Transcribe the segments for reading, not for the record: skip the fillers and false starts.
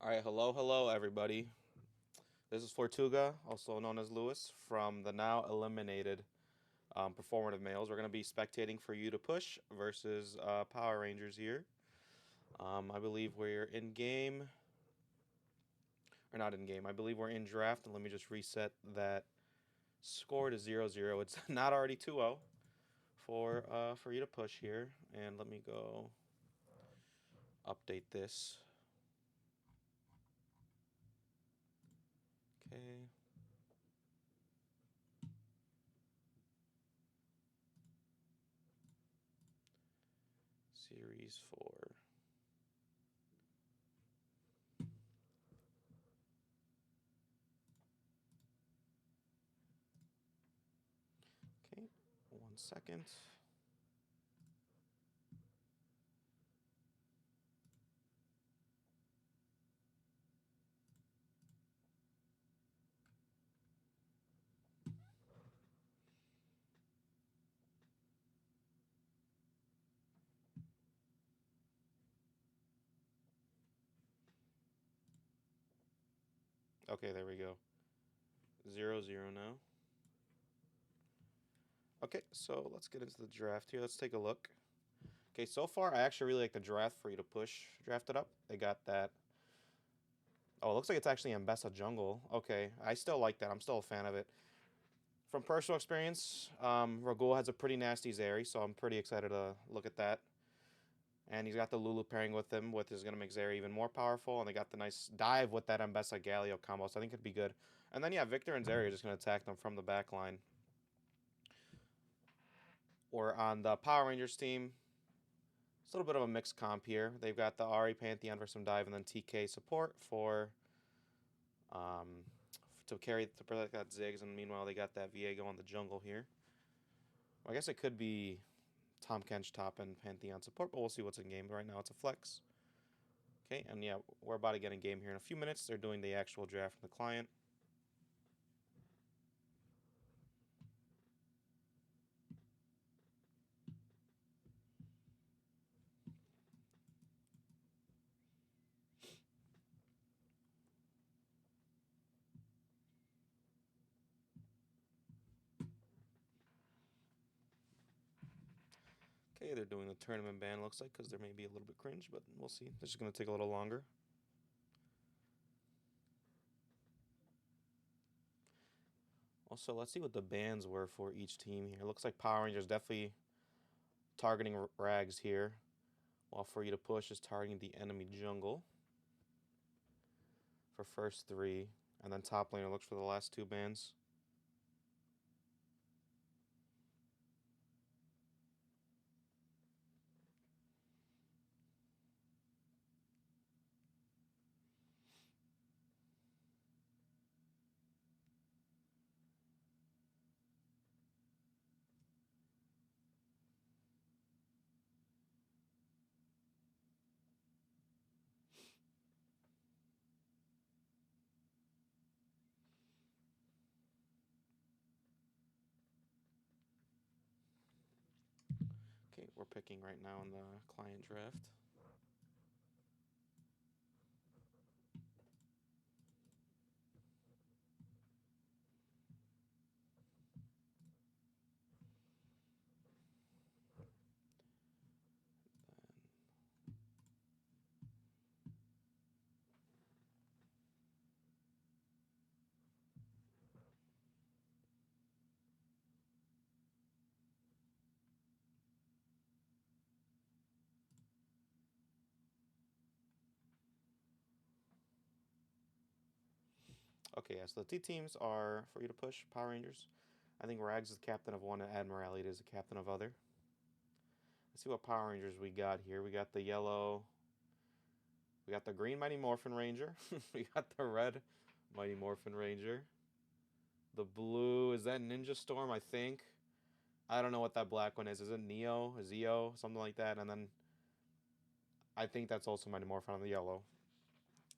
All right, hello, everybody. This is Fortuga, also known as Lewis, from the now eliminated Performative Males. We're going to be spectating for you to push versus Power Rangers here. I believe we're in game, or not in game. I believe we're in draft, and let me just reset that score to 0-0. It's not already 2-0 for you to push here, and let me go update this. Okay. Series 4. Okay, 1 second. Okay, there we go. 0-0 now. Okay, so let's get into the draft here. Let's take a look. Okay, so far I actually really like the draft for you to push. Draft it up. They got that. Oh, it looks like it's actually Ambessa Jungle. Okay, I still like that. I'm still a fan of it. From personal experience, Ragul has a pretty nasty Zeri, so I'm pretty excited to look at that. And he's got the Lulu pairing with him, which is going to make Zeri even more powerful. And they got the nice dive with that Ambessa Galio combo, so I think it'd be good. And then, yeah, Victor and Zeri are just going to attack them from the back line. Or on the Power Rangers team, it's a little bit of a mixed comp here. They've got the Ari Pantheon for some dive and then TK support for um, to protect that Ziggs, and meanwhile they got that Viego on the jungle here. Well, I guess it could be Tom Kench top and Pantheon support, but we'll see what's in game. Right now it's a flex. Okay, and yeah, we're about to get in game here in a few minutes. They're doing the actual draft from the client. Okay, they're doing the tournament ban, looks like, because there may be a little bit cringe, but we'll see. This is going to take a little longer. Also, let's see what the bans were for each team here. Looks like Power Rangers definitely targeting Rags here, while For You to Push is targeting the enemy jungle for first three, and then top laner looks for the last two bans. Okay, we're picking right now in the client draft. Okay, yeah, so the T teams are For You to Push, Power Rangers. I think Rags is the captain of one, and Admiralty is the captain of other. Let's see what Power Rangers we got here. We got the yellow. We got the green Mighty Morphin Ranger. We got the red Mighty Morphin Ranger. The blue, is that Ninja Storm, I think? I don't know what that black one is. Is it Neo? Zeo? Something like that. And then I think that's also Mighty Morphin on the yellow.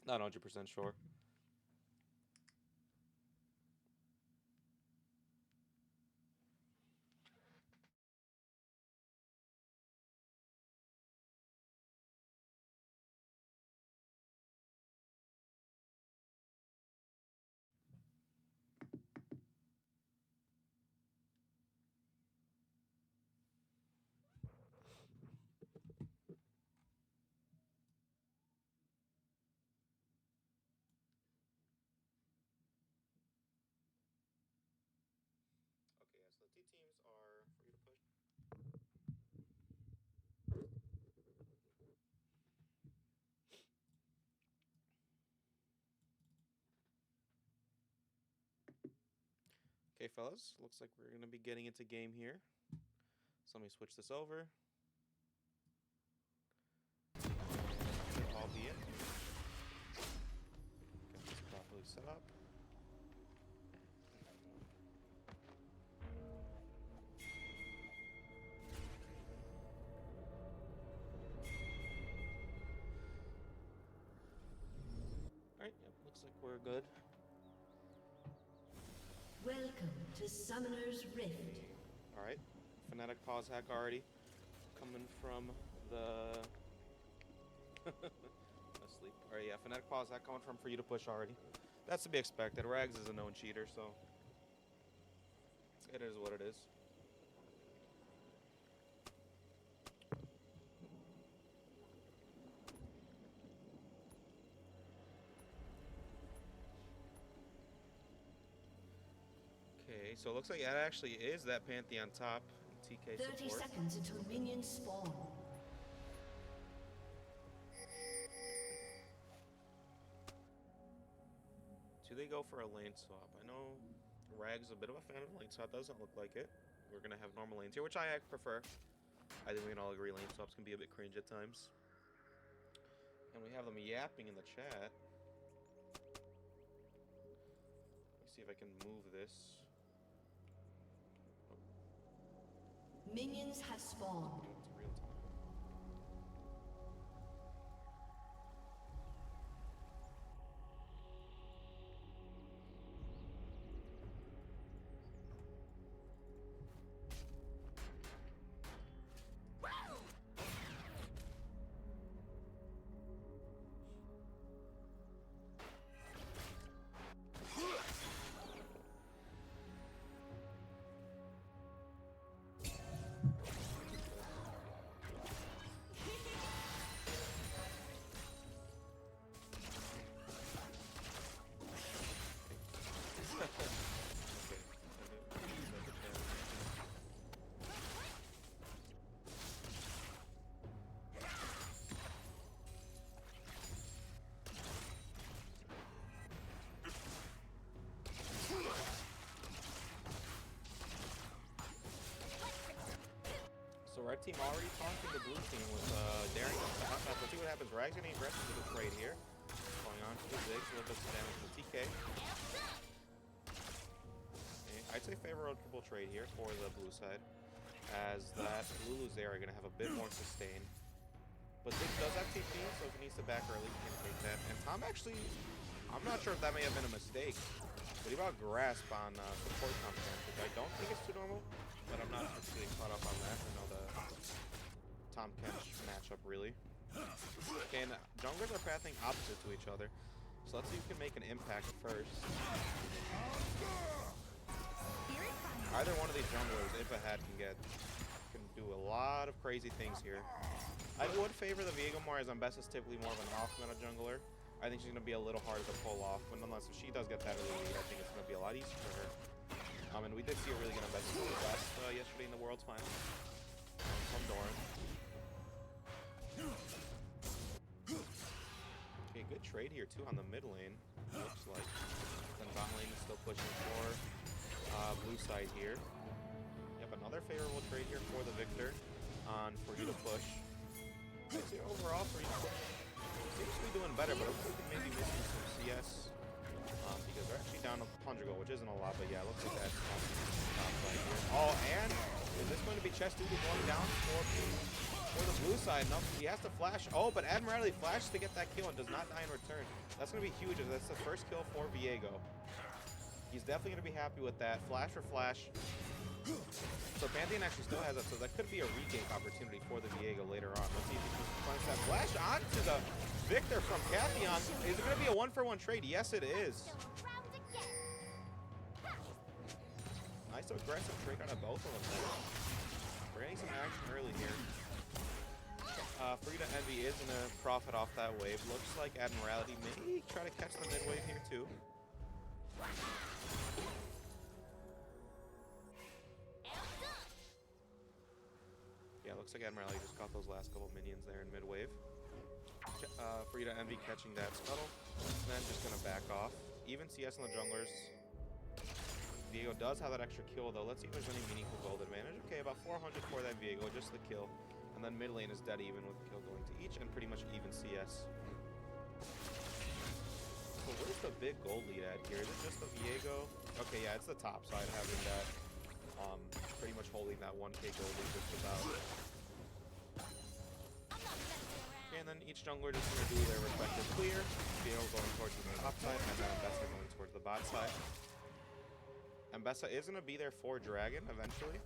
Not 100% sure. Okay, fellas, looks like we're going to be getting into game here. So let me switch this over. Should all be in. Get this properly set up. Alright, yep, looks like we're good. Welcome to Summoner's Rift. Alright, Fnatic pause hack already. Coming from the... Asleep. Alright, yeah, Fnatic pause hack coming from for you to push already. That's to be expected. Rags is a known cheater, so... It is what it is. Okay, so it looks like it actually is that Pantheon top TK 30 support. seconds until minions spawn. Do they go for a lane swap? I know Rag's a bit of a fan of lane swap. Doesn't look like it. We're going to have normal lanes here, which I prefer. I think we can all agree lane swaps can be a bit cringe at times. And we have them yapping in the chat. Let me see if I can move this. Minions have spawned. Do it to real time. So red team already taunting the blue team with daring to taunt. Let's see what happens. Rag's gonna be aggressive with the trade here. Going on to the Ziggs, a little bit of damage to the TK. Okay, I'd say favorable trade here for the blue side, as that Lulu's there are gonna have a bit more sustain. But Ziggs does have TP, so if he needs to back early, he can take that. And Tom actually, I'm not sure if that may have been a mistake, but he got grasp on support Tom Kench, which I don't think is too normal, but I'm not actually caught up on that. I know the Tom Kench matchup really. Okay, and junglers are pathing opposite to each other, so let's see who can make an impact first. Either one of these junglers, if ahead, can do a lot of crazy things here. I would favor the Viego more, as Ambessa is typically more of an off-meta jungler. I think she's going to be a little harder to pull off, but nonetheless, if she does get that early lead, I think it's going to be a lot easier for her. And we did see a really good Ambessa go west yesterday in the World's Final from Doran. Okay, good trade here too on the mid lane, looks like. Then bot lane is still pushing for blue side here. Yep, another favorable trade here for the Victor on for you to push. I'd say overall for you to push, seems to be doing better, but it looks like they may be missing some CS because they're actually down 100 gold, which isn't a lot, but yeah, it looks like that's top side here. Oh, and is this going to be chest duty going down for the blue side? No, he has to flash. Oh, but Admiralty flashes to get that kill and does not die in return. That's going to be huge, as that's the first kill for Viego. He's definitely going to be happy with that. Flash for flash. So Pantheon actually still has that, so that could be a regame opportunity for the Viego later on. Let's see if he can punch that flash onto the Victor from Pantheon. Is it going to be a one-for-one trade? Yes, it is. Nice aggressive trade out of both of them. We're getting some action early here. Frida Envy is going to profit off that wave. Looks like Admiralty may try to catch the mid wave here too. Yeah, looks like Admiralty just caught those last couple minions there in mid wave. Frida Envy catching that scuttle, and then just going to back off. Even CS on the junglers. Viego does have that extra kill, though. Let's see if there's any meaningful gold advantage. Okay, about 400 for that Viego, just the kill. And then mid lane is dead even with the kill going to each, and pretty much even CS. So where's the big gold lead at here? Is it just the Viego? Okay, yeah, it's the top side having that, pretty much holding that 1k gold lead just about. Okay, and then each jungler just gonna do their respective clear. Viego going towards the top side, and then Mbessa going towards the bot side. Mbessa is gonna be there for Dragon eventually.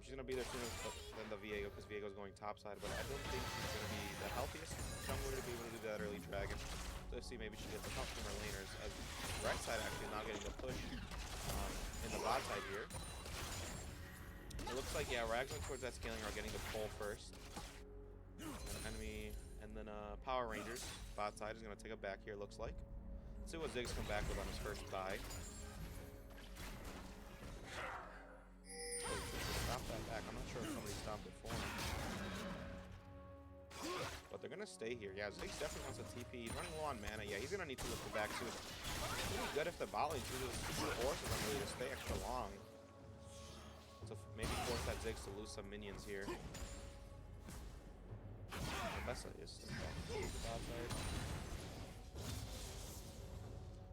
She's gonna be there sooner than the Viego because Viego's going top side, but I don't think she's gonna be the healthiest jungler to be able to do that early Dragon. So let's see, maybe she gets the help from her laners as right side actually not getting the push in the bot side here. It looks like, yeah, Rags went towards that scaling are getting the pull first. And enemy, and then Power Rangers bot side is gonna take a back here. Looks like. Let's see what Ziggs come back with on his first buy. Stop that back. I'm not sure if somebody stopped it for him. But they're going to stay here. Yeah, Ziggs definitely wants a TP. He's running low on mana. Yeah, he's going to need to look for back soon. It's really good if the bot lane forces them really to stay extra long. So maybe force that Ziggs to lose some minions here. Mbessa is still back to the bot side.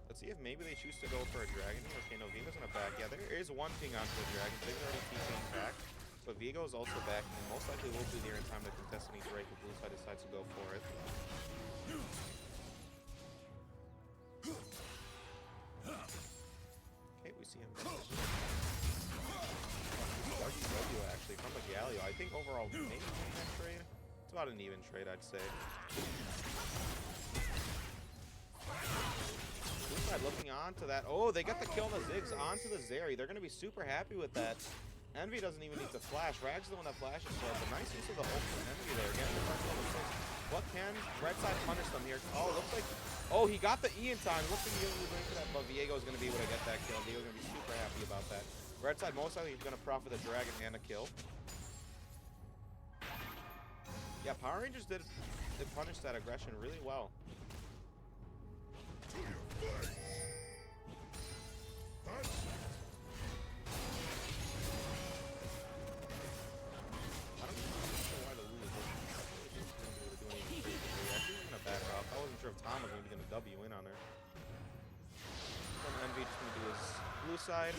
Let's see if maybe they choose to go for a dragon here. Okay, no, Viego's in a back. Yeah, there is one ping onto the dragon. They've already TPing back. But Viego is also back, and most likely will be there in time to contest any break if blue side decides to go for it. Okay, we see him. W actually from the Galio. I think overall maybe that trade. It's about an even trade, I'd say. Looking on to that. Oh, they got the kill on the Ziggs onto the Zeri. They're going to be super happy with that. Envy doesn't even need to flash. Rag's the one that flashes for it. But nice use of the ult from Envy there. Again, what can red side punish them here? Oh, looks like... Oh, he got the E in time. Looks like he was going for that, but Viego's going to be able to get that kill. Viego's going to be super happy about that. Red side most likely is going to profit the dragon and a kill. Yeah, Power Rangers did punish that aggression really well. If Tom was going to be going to W in on her. Then Envy just going to do his blue side.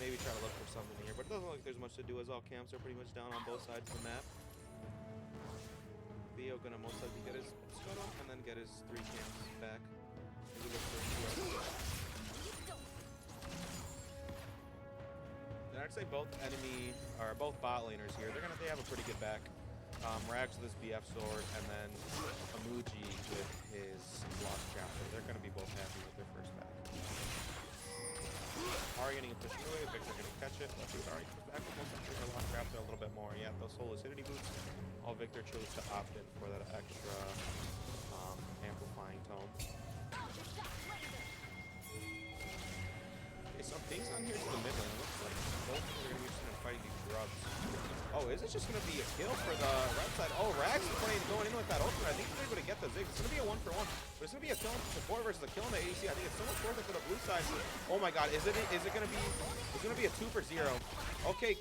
Maybe try to look for something here, but it doesn't look like there's much to do as all camps are pretty much down on both sides of the map. Vio going to most likely get his scuttle and then get his 3 camps back. Then I'd say both bot laners here. They have a pretty good back. Rags with his BF sword, and then Amuji with his block chapter. They're going to be both happy with their first back. Ari getting a push away, Victor going to catch it. Let's see what Ari comes back with. Most likely her lock crafter a little bit more. Yeah, those soul lucidity boots. All Victor chose to opt in for that extra amplifying tone. Okay, some things on here to the mid lane. It looks like both of them are going to be interested in fighting these grubs. Oh, is it just going to be a kill for the red side? Oh, Rags is going in with that ultimate. I think he's able to get the Ziggs. It's going to be a 1-for-1. But it's going to be a kill support versus a kill in the ADC. I think it's so much worth it for the blue side. Oh my god, is it going to be... It's going to be a 2-for-0. Okay,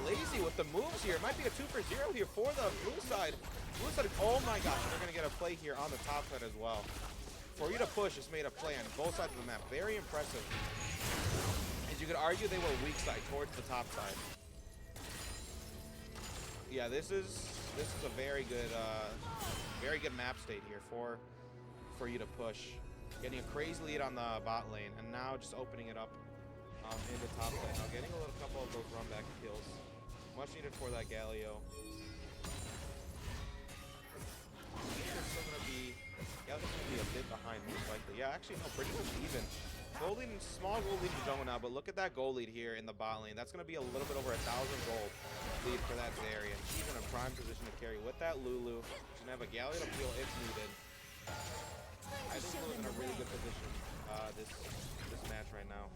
Lazy with the moves here. It might be a 2-for-0 here for the blue side. Blue side, oh my gosh, they're going to get a play here on the top side as well. For you to push, it's made a play on both sides of the map. Very impressive. As you could argue, they were weak side towards the top side. Yeah, this is a very good map state here for you to push. Getting a crazy lead on the bot lane, and now just opening it up in the top lane. Now getting a little couple of those run back kills, much needed for that Galio. Galio's still gonna be a bit behind most likely. Yeah, actually no, pretty much even. Gold lead, small gold lead in the jungle now, but look at that gold lead here in the bot lane. That's going to be a little bit over 1,000 gold lead for that Zeri, and she's in a prime position to carry with that Lulu. She's going to have a Galio to peel if needed. I think Lulu's in a really good position this match right now.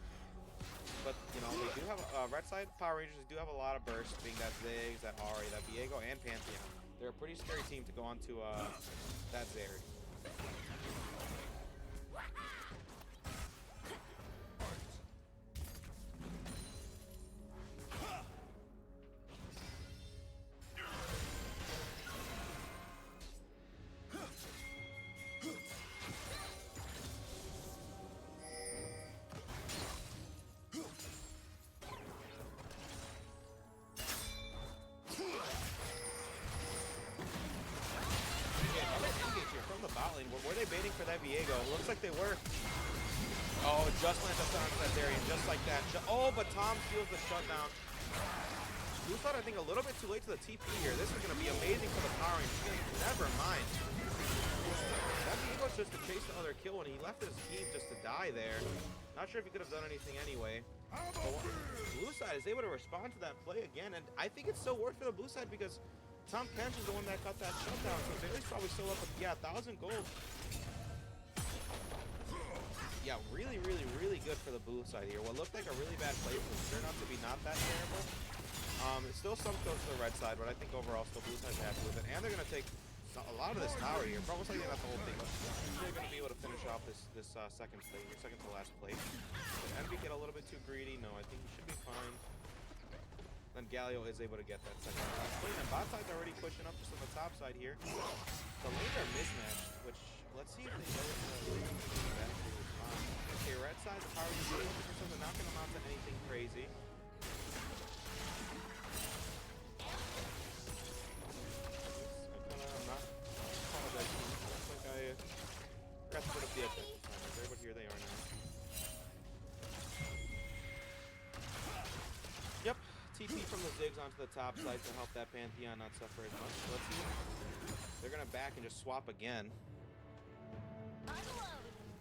But, you know, they do have red side Power Rangers do have a lot of bursts, being that Ziggs, that Ari, that Viego, and Pantheon. They're a pretty scary team to go on to that Zeri. they baiting for that Viego? Looks like they were. Oh, just lands up onto that Darian, just like that. Oh, but Tom steals the shutdown. Blue thought, I think, a little bit too late to the TP here. This is going to be amazing for the Power Rangers. Never mind. That Viego's just to chase the other kill when he left his team just to die there. Not sure if he could have done anything anyway. But blue side is able to respond to that play again, and I think it's still worth for the blue side because Tom Kench is the one that got that shutdown, so Barry's probably still up with, 1,000 gold. Yeah, really, really, really good for the blue side here. What looked like a really bad play turned out to be not that terrible. It's still some goes to the red side, but I think overall still blue side's happy with it. And they're going to take a lot of this tower here. Probably not the whole thing, but they're going to be able to finish off this second to last plate. Did Envy get a little bit too greedy? No, I think he should be fine. Then Galio is able to get that second to last plate. And bot side's already pushing up just on the top side here. The lanes are mismatched, which let's see if they know that. Okay, red side, the power is looking for something, not going to amount to anything crazy. Forgot to put up the objective timers there, but here they are now. Yep, TP from the Ziggs onto the top side to help that Pantheon not suffer as much. So let's see. They're gonna back and just swap again.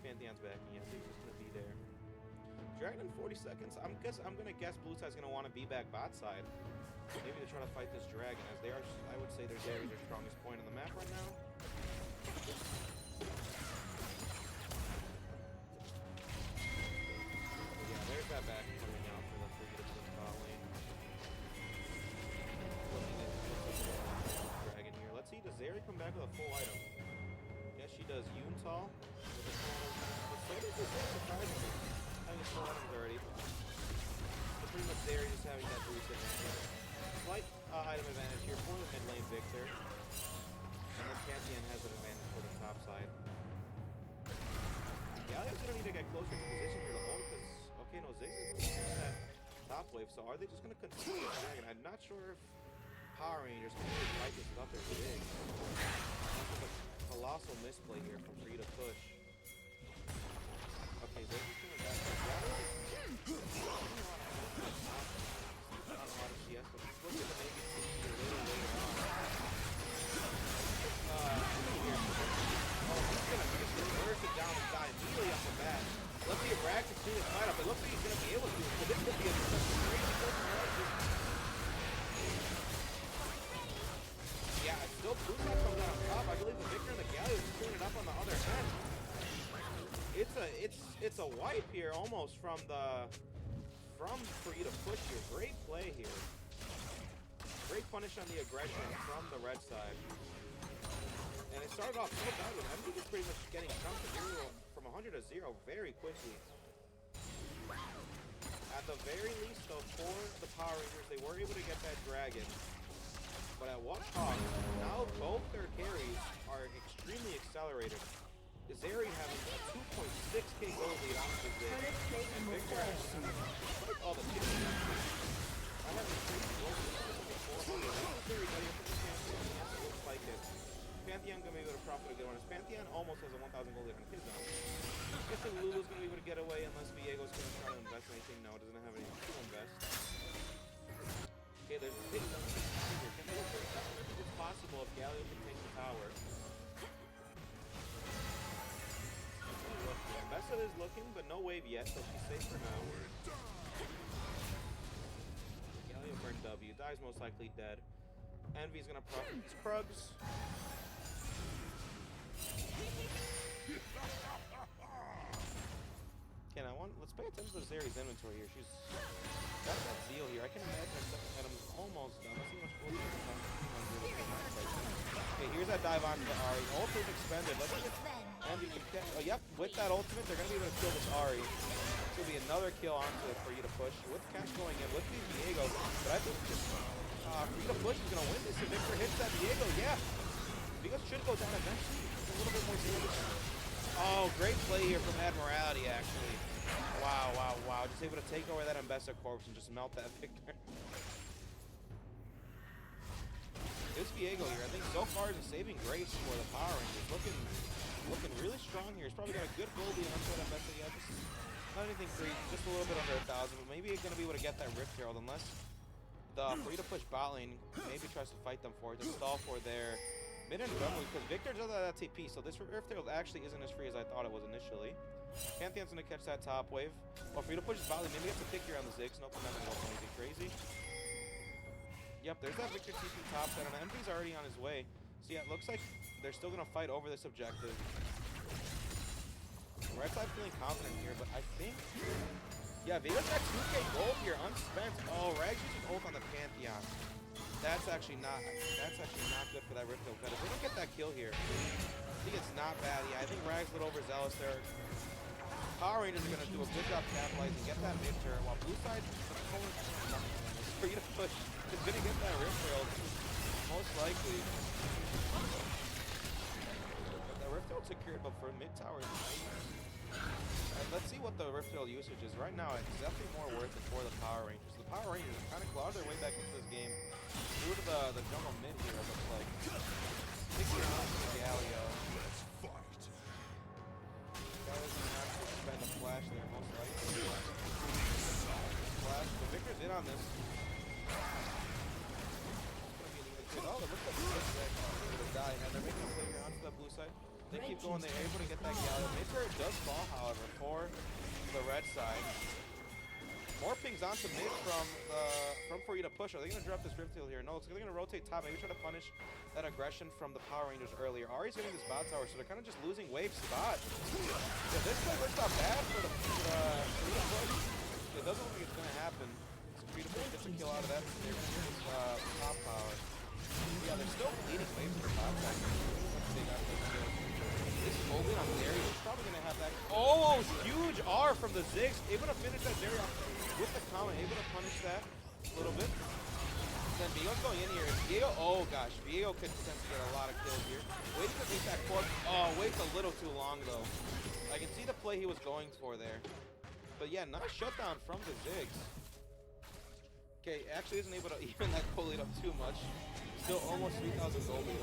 Pantheon's backing, yeah, Ziggs is gonna be there. Dragon in 40 seconds. I'm gonna guess blue side's gonna want to be back bot side. Maybe to try to fight this dragon, as they are, I would say their Zeri is their strongest point on the map right now. There's that back coming out for the bot lane. Dragon here. Let's see, does Zeri come back with a full item? Yes, she does. Yuntal with a full item. But so does this surprisingly. Having his full items already. So pretty much Zeri just having that boost advantage. Slight item advantage here for the mid lane Victor. And then Pantheon has an advantage for the top side. Galio's gonna need to get closer to position here to hold because okay, no, Ziggs is that top wave, so are they just going to continue the dragon? I'm not sure if Power Rangers can really fight this without their Ziggs. That's a colossal misplay here from Free to push. Okay, Ziggs is coming back. Not a lot of CS, but he's looking to maybe see a little later on. He's going to just reverse it down and die immediately off the bat. Let's see if Rag can see this fight up. It looks like he's going to be able to. So this could be a crazy push. Yeah, still blue side comes out on top. I believe the Victor and the Galio is cleaning it up on the other end. It's a wipe here almost from Free to push here. Great play here. Great punish on the aggression from the red side. And it started off so bad with Envy just pretty much getting jumped to 0 from 100 to 0 very quickly. At the very least, though, for the Power Rangers, they were able to get that dragon. But at what cost? Now both their carries are extremely accelerated. Zeri having a 2.6k gold lead on the Zig. And Victor has all the kills. I haven't seen gold before. Very ready for the Pantheon. Yes, it looks like it. Pantheon gonna be able to profit a good one. As Pantheon almost has a 1,000 gold lead on his own. I'm guessing Lulu's gonna be able to get away unless Viego's gonna try to invest anything. No, doesn't have anything to invest. Okay, there's a big number. It's possible if Galio can take the tower. Bessa is looking, but no wave yet, so she's safe for now. Galio burned W. Dies most likely dead. Envy's gonna profit these Krugs. Okay, now let's pay attention to Zeri's inventory here. She's got that zeal here. I can imagine her second item's almost done. Let's see how much gold she has. Okay, here's that dive on to Ari. Ult is expended. Let's see if Envy can. Oh, yep, with that ultimate, they're gonna be able to kill this Ari. It's gonna be another kill onto it for you to push. With Cash going in, with the Viego. But I think just Free to push is gonna win this. If Victor hits that Viego, yeah. Viego should go down eventually. It's a little bit more damage. Oh, great play here from Admiralty, actually. Wow, wow, wow. Just able to take over that Ambessa corpse and just melt that Victor. This Viego here, I think so far is a saving grace for the Power Rangers. Looking really strong here. He's probably got a good gold lead on that best yet. Not anything crazy, just a little bit under 1,000, but maybe he's gonna be able to get that Rift Herald unless the for you to push bot lane maybe tries to fight them for it, to stall for their mid and jungle, because Victor does have that TP, so this Rift Herald actually isn't as free as I thought it was initially. Pantheon's gonna catch that top wave. Well, for you to push bot lane, maybe gets a pick here on the Ziggs. Nope, not gonna go for anything crazy. Yep, there's that Victor TP top side, and MP's already on his way. So yeah, it looks like they're still gonna fight over this objective. Right side feeling confident here, but I think, yeah, Vega's got 2k gold here, unspent. Oh, Rags using ult on the Pantheon. That's actually not good for that Rift Herald. If they don't get that kill here, I think it's not bad. Yeah, I think Rags a little overzealous there. Power Rangers are gonna do a good job capitalizing, get that mid turn, while blue side for you to push. Is gonna get that Rift Herald, most likely. But the Rift Herald secured, but for mid tower, let's see what the Rift Herald usage is. Right now, it's definitely more worth it for the Power Rangers. The Power Rangers kind of clawed their way back into this game due to the jungle mid here, it looks like. Taking on the Galio. Let's fight. Galio's gonna have to spend a flash there, most likely. Flash, but Victor's in on this. Oh, the Rift Herald is die, and they're making a play here onto the blue side. They keep going, they're able to get that Galio. Mid turret does fall, however, for the red side. More pings onto mid from for you to push. Are they gonna drop this Rift Herald here? No, looks like they're gonna rotate top, maybe try to punish that aggression from the Power Rangers earlier. Ari's getting this bot tower, so they're kind of just losing wave spot. Yeah, this play looks not bad for the push. It doesn't look like it's gonna happen. So for you to push gets a kill out of that. They're gonna get this top power. Yeah, they're still leading waves for top side. They got this kill. This Hogan on Zeri is probably going to have that. Oh, huge R from the Ziggs. Able to finish that Zeri off with the comment. Able to punish that a little bit. Then Viego's going in here. Viego, oh gosh. Viego could potentially get a lot of kills here. Waiting to beat that corpse. Oh, waits a little too long though. I can see the play he was going for there. But yeah, nice shutdown from the Ziggs. Okay, actually isn't able to even that goal lead up too much. Still almost 3,000 gold lead.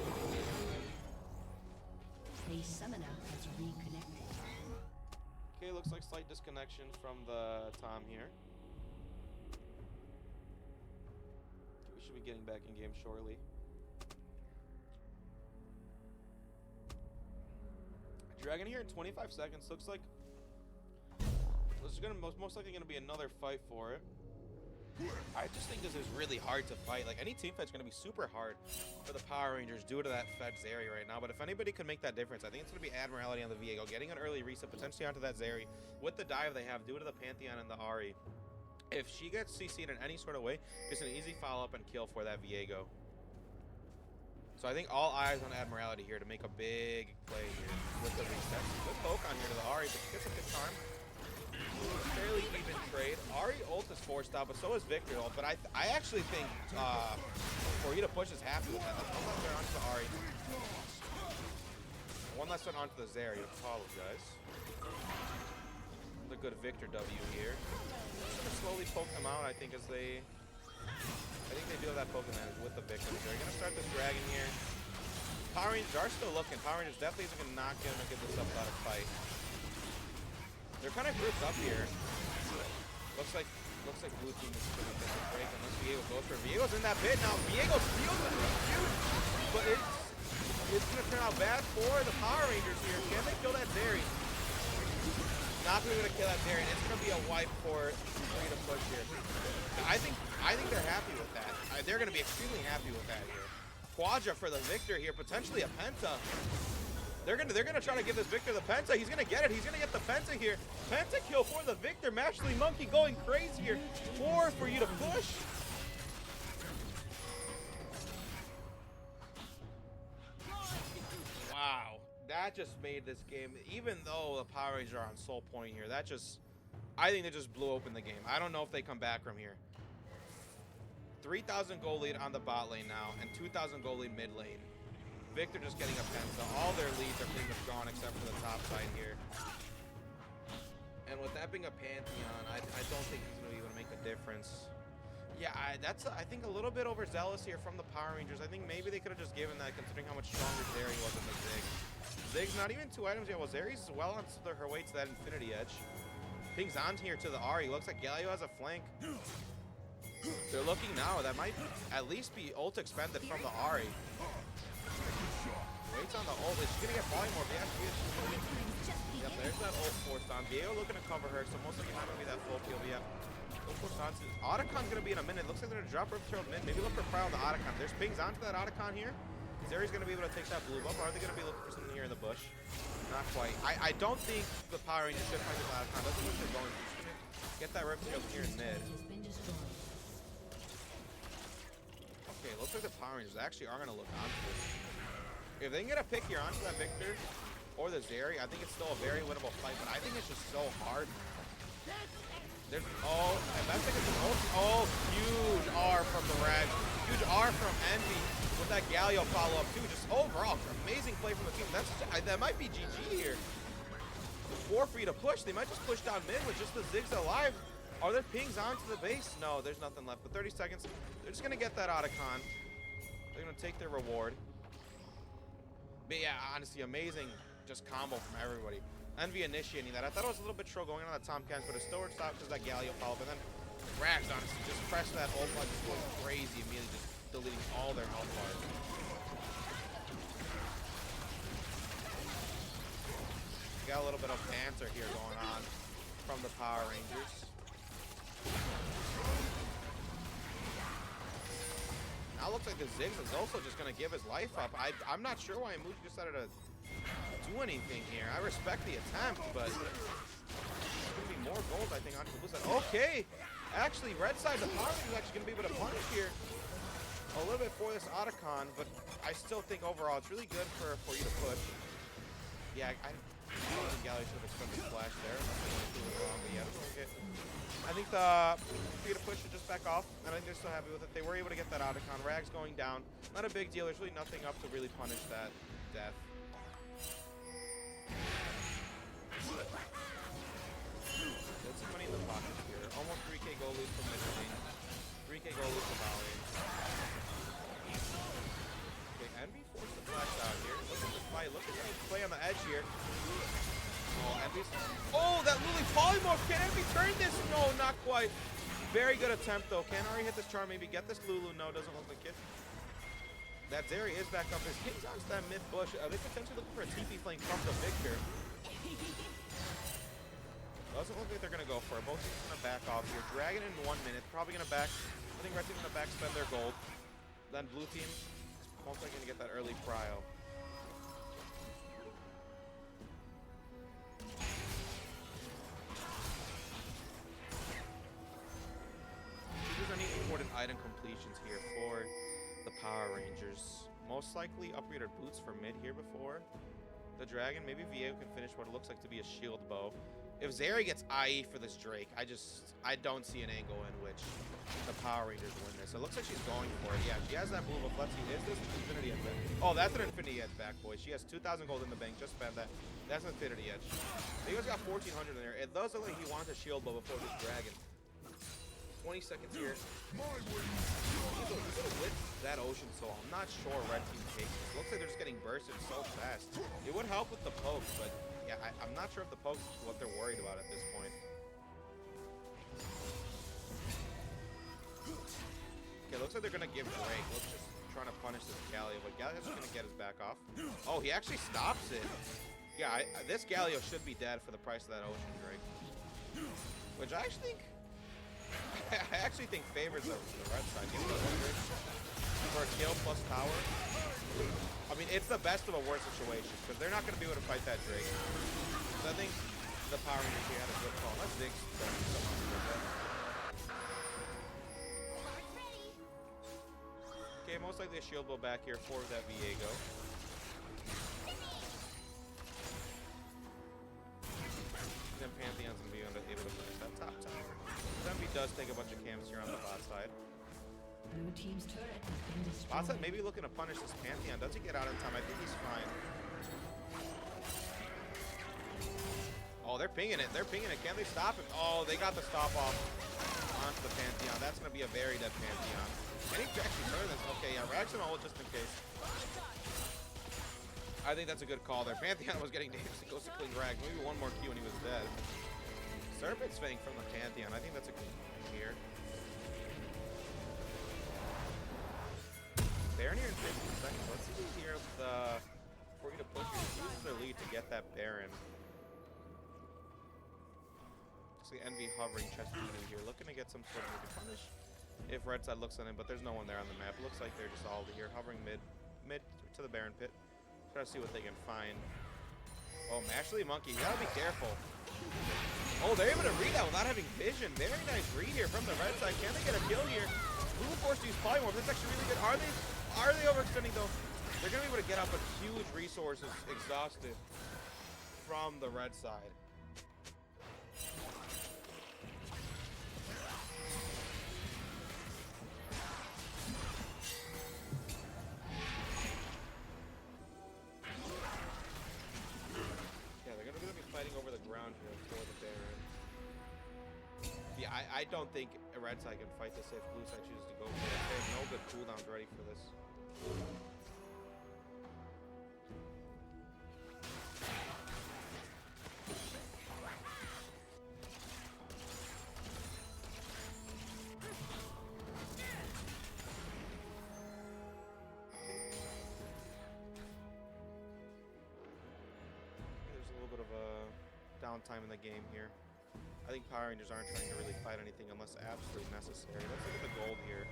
A summoner has reconnected. Okay, looks like slight disconnection from the Tom here. Okay, we should be getting back in game shortly. Dragon here in 25 seconds. Looks like this is gonna most likely gonna be another fight for it. I just think this is really hard to fight. Like, any team fight's going to be super hard for the Power Rangers due to that fed Zeri right now. But if anybody can make that difference, I think it's going to be Admiralty on the Viego. Getting an early reset, potentially onto that Zeri with the dive they have due to the Pantheon and the Ari. If she gets CC'd in any sort of way, it's an easy follow-up and kill for that Viego. So I think all eyes on Admiralty here to make a big play here with the reset. Good poke on here to the Ari, but she gets a good charm. Fairly even trade. Ari ult is forced out, but so is Victor ult. But I actually think for you to push is happy with that. One less turn onto the Ari. One less turn onto the Zeri. Apologize. The good Victor W here. Just gonna slowly poke them out. I think as they, I think they do have that poke advantage with the Victor. They're gonna start this dragon here. Power Rangers are still looking. Power Rangers definitely isn't not gonna give this up without a fight. They're kind of grouped up here. Looks like blue team is going to get the break unless Viego goes for it. Viego's in that pit now. Viego's huge, but it's going to turn out bad for the Power Rangers here. Can they kill that Zeri? Not going to kill that Zeri, and it's going to be a wipe for you to push here. I think they're happy with that. They're going to be extremely happy with that here. Quadra for the Victor here, potentially a Penta. They're gonna try to give this Victor the Penta. He's gonna get it. He's gonna get the Penta here. Penta kill for the Victor. Mashley Monkey going crazy here. For you to push. Wow, that just made this game. Even though the Power Rangers are on soul point here, I think they just blew open the game. I don't know if they come back from here. 3,000 gold lead on the bot lane now, and 2,000 gold lead mid lane. Victor just getting a Penta. All their leads are pretty much gone except for the top side here. And with that being a Pantheon, I don't think he's going to be able to make a difference. Yeah, that's I think a little bit overzealous here from the Power Rangers. I think maybe they could have just given that, considering how much stronger Zeri was in the Zig. Zig's not even 2 items yet. Well, Zeri's well on her way to that Infinity Edge. Pings on here to the Ari. Looks like Galio has a flank. They're looking now. That might at least be ult expended from the Ari. Waits on the ult. Is she going to get polymorph? Yeah, she is. Yep, there's that ult forced on. Diego looking to cover her, so most likely not going to be that full kill. But yeah, ult forced on. Otacon's going to be in a minute. Looks like they're going to drop her to mid. Maybe look for Prowl on the Otacon. There's pings onto that Otacon here. Zeri's going to be able to take that blue buff. Or are they going to be looking for something here in the bush? Not quite. I don't think the Power Rangers should fight the Otacon. That's what they're going to. Just gonna get that Rift Shield here in mid. Okay, looks like the Power Rangers actually are going to look onto this. If they can get a pick here onto that Victor or the Zeri, I think it's still a very winnable fight, but I think it's just so hard. There's, oh, and that's like oh, huge R from the Rag. Huge R from Envy with that Galio follow-up too. Just overall, amazing play from the team. That might be GG here. The 4 for you to push. They might just push down mid with just the Zigs alive. Are there pings onto the base? No, there's nothing left. But 30 seconds. They're just going to get that Otacon. They're going to take their reward. But yeah, honestly, amazing just combo from everybody. Envy initiating that. I thought it was a little bit troll going on that Tomcats, but it still works out because that Galio follow. But then Rags, honestly, just press that ult button, just going crazy, immediately just deleting all their health bars. Got a little bit of banter here going on from the Power Rangers. Now it looks like the Ziggs is also just going to give his life up. I'm not sure why Imuji decided to do anything here. I respect the attempt, but there's going to be more gold, I think, onto the blue side. Okay! Actually, red side, the Power Rangers is actually going to be able to punish here a little bit for this Otacon, but I still think overall it's really good for you to push. Yeah, I think Gallery should have expected a flash there. But yeah, I think the for you to push should just back off, and I think they're still happy with it. They were able to get that Otacon. Rags going down. Not a big deal. There's really nothing up to really punish that death. Get some money in the pocket here. Almost 3k gold loot from Midlane. 3k gold loot from Valley. Okay, Envy forced the flash out here. Look at this fight. Look at this play on the edge here. Oh, Envy's. Oh, that Lily polymorph. Can Envy turn this? No, not quite. Very good attempt, though. Can Ari hit this charm? Maybe get this Lulu. No, doesn't look like it. That Zeri is back up. His king's onto that mid bush. Are they potentially looking for a TP flank from the Victor? Doesn't look like they're going to go for it. Both teams going to back off here. Dragon in 1 minute. Probably going to back. I think red team's going to back spend their gold. Then blue team is most likely going to get that early prio. These are neat important item completions here for the Power Rangers. Most likely upgraded boots for mid here before the Dragon. Maybe Viego can finish what it looks like to be a shield bow. If Zeri gets IE for this Drake, I don't see an angle in which the Power Rangers win this. It looks like she's going for it. Yeah, she has that blue buff. Let's see. Is this Infinity Edge back? Oh, that's an Infinity Edge back, boys. She has 2,000 gold in the bank. Just spend that. That's an Infinity Edge. Viego's got 1,400 in there. It does look like he wants a shield bow before this Dragon. 20 seconds here. He's gonna whip that ocean soul. I'm not sure red team takes this. Looks like they're just getting bursted so fast. It would help with the pokes, but yeah, I'm not sure if the pokes is what they're worried about at this point. Okay, looks like they're gonna give Drake. Let's just trying to punish this Galio, but Galio's just gonna get his back off. Oh, he actually stops it. Yeah, this Galio should be dead for the price of that ocean Drake. Which I actually think favors the red side. For a kill plus tower. I mean, it's the best of a worst situation because they're not going to be able to fight that Drake. So I think the Power Rangers here had a good call. Let's Ziggs. Okay, most likely a shield blow back here for that Viego. Then Pantheon's going to be able to finish that top tower. Envy does take a bunch of camps here on the bot side. Blue team's turret has been destroyed. Bot side maybe looking to punish this Pantheon. Does he get out in time? I think he's fine. Oh, they're pinging it. They're pinging it. Can they stop him? Oh, they got the stop off on onto the Pantheon. That's going to be a very dead Pantheon. And he actually turned this. Okay, yeah, Rags gonna ult just in case. I think that's a good call there. Pantheon was getting damaged. He goes to clean Rags. Maybe one more Q and he was dead. Serpent's Fang from the Pantheon. I think that's a good here. Baron here in 15 seconds. Let's see here the for you to push here. Use their lead to get that Baron. See Envy hovering Chesterfield here, looking to get some sort of maybe punish if red side looks on him, but there's no one there on the map. It looks like they're just all here hovering mid to the Baron pit. Try to see what they can find. Oh, Mashley Monkey, you gotta be careful. Oh, they're able to read that without having vision. Very nice read here from the red side. Can they get a kill here? Blue forced to use polymorph. That's actually really good. Are they overextending though? They're gonna be able to get out, but huge resources exhausted from the red side. Over the ground here for the Baron. Yeah, I don't think a red side can fight this if blue side chooses to go for it. There's no good cooldowns ready for this. Downtime in the game here. I think Power Rangers aren't trying to really fight anything unless absolutely necessary. Let's look at the gold here.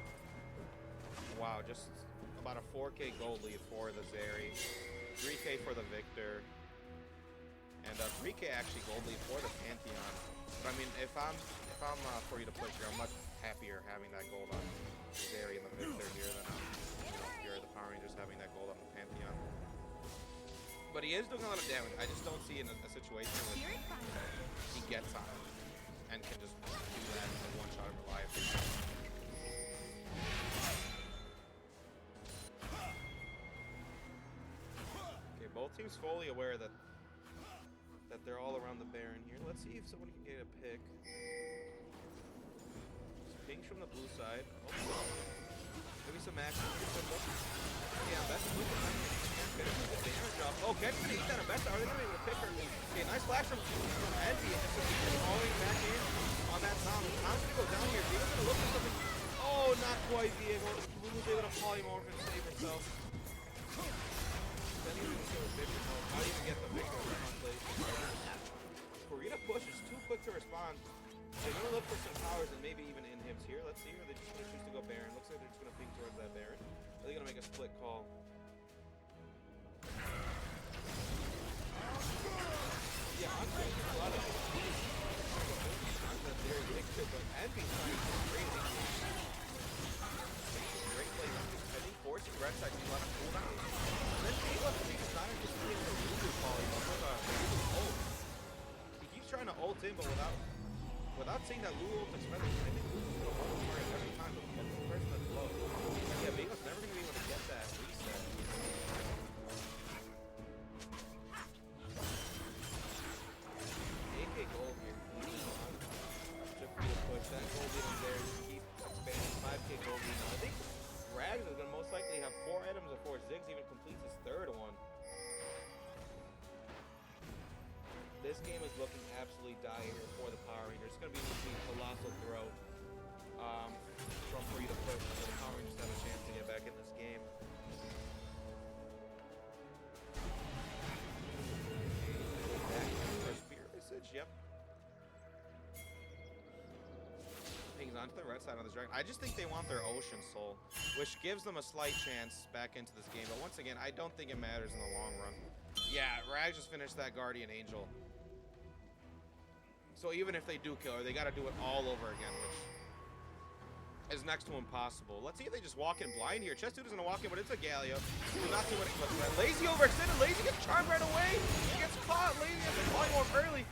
Wow, just about a 4K gold lead for the Zeri, 3K for the Victor, and a 3K actually gold lead for the Pantheon. But I mean, if I'm for you to push here, I'm much happier having that gold on the Zeri and the Victor here than here the Power Rangers having that gold on the Pantheon. But he is doing a lot of damage. I just don't see in a situation where he gets on him and can just do that in a one-shot of Goliath. Okay, both teams fully aware that they're all around the Baron here. Let's see if someone can get a pick. Pings from the blue side. Oh, maybe some action. Yeah, that's a blue side. Oh, Ken's gonna eat that a best. Are they gonna be able to pick her? Okay, nice flash from Envy. And so he's falling back in on that Tom. Tom's gonna go down here. Viego's gonna look for something. Oh, not quite Viego. Blue was able to polymorph and save herself. Then he's gonna show his Victor. How do you even get the Victor in one place? Karina push is too quick to respond. They're gonna look for some powers and maybe even inhibs here. Let's see. Are they just gonna choose to go Baron? Looks like they're just gonna ping towards that Baron. Are they gonna make a split call? Yeah, I'm trying to a lot of that very big but Envy's trying to do crazy. Great play. I think forcing red side to a lot of cooldown. And then Caleb is not just getting the Lulu calling ult. He keeps trying to ult in, but without seeing that Lulu ult expensive, I think Lulu's gonna ult target every time, but gets the person that's low. Yeah, Viego's never gonna be able to get that reset. Gold here. Push that gold in there. Just keep expanding. 5K gold in. I think Rags is gonna most likely have 4 items before Ziggs even completes his 3rd one. This game is looking absolutely dire here for the Power Rangers. It's gonna be between colossal throw from free to push, so the Power Rangers have a chance to get back in this game. Yep. Pings onto the red side on this dragon. I just think they want their Ocean Soul, which gives them a slight chance back into this game. But once again, I don't think it matters in the long run. Yeah, Rags just finished that Guardian Angel. So even if they do kill her, they got to do it all over again, which is next to impossible. Let's see if they just walk in blind here. Chess Dude is going to walk in, but it's a Galio. Not too much. Lazy overextended. Lazy gets charmed right away. He gets caught. Lazy has to polymorph early.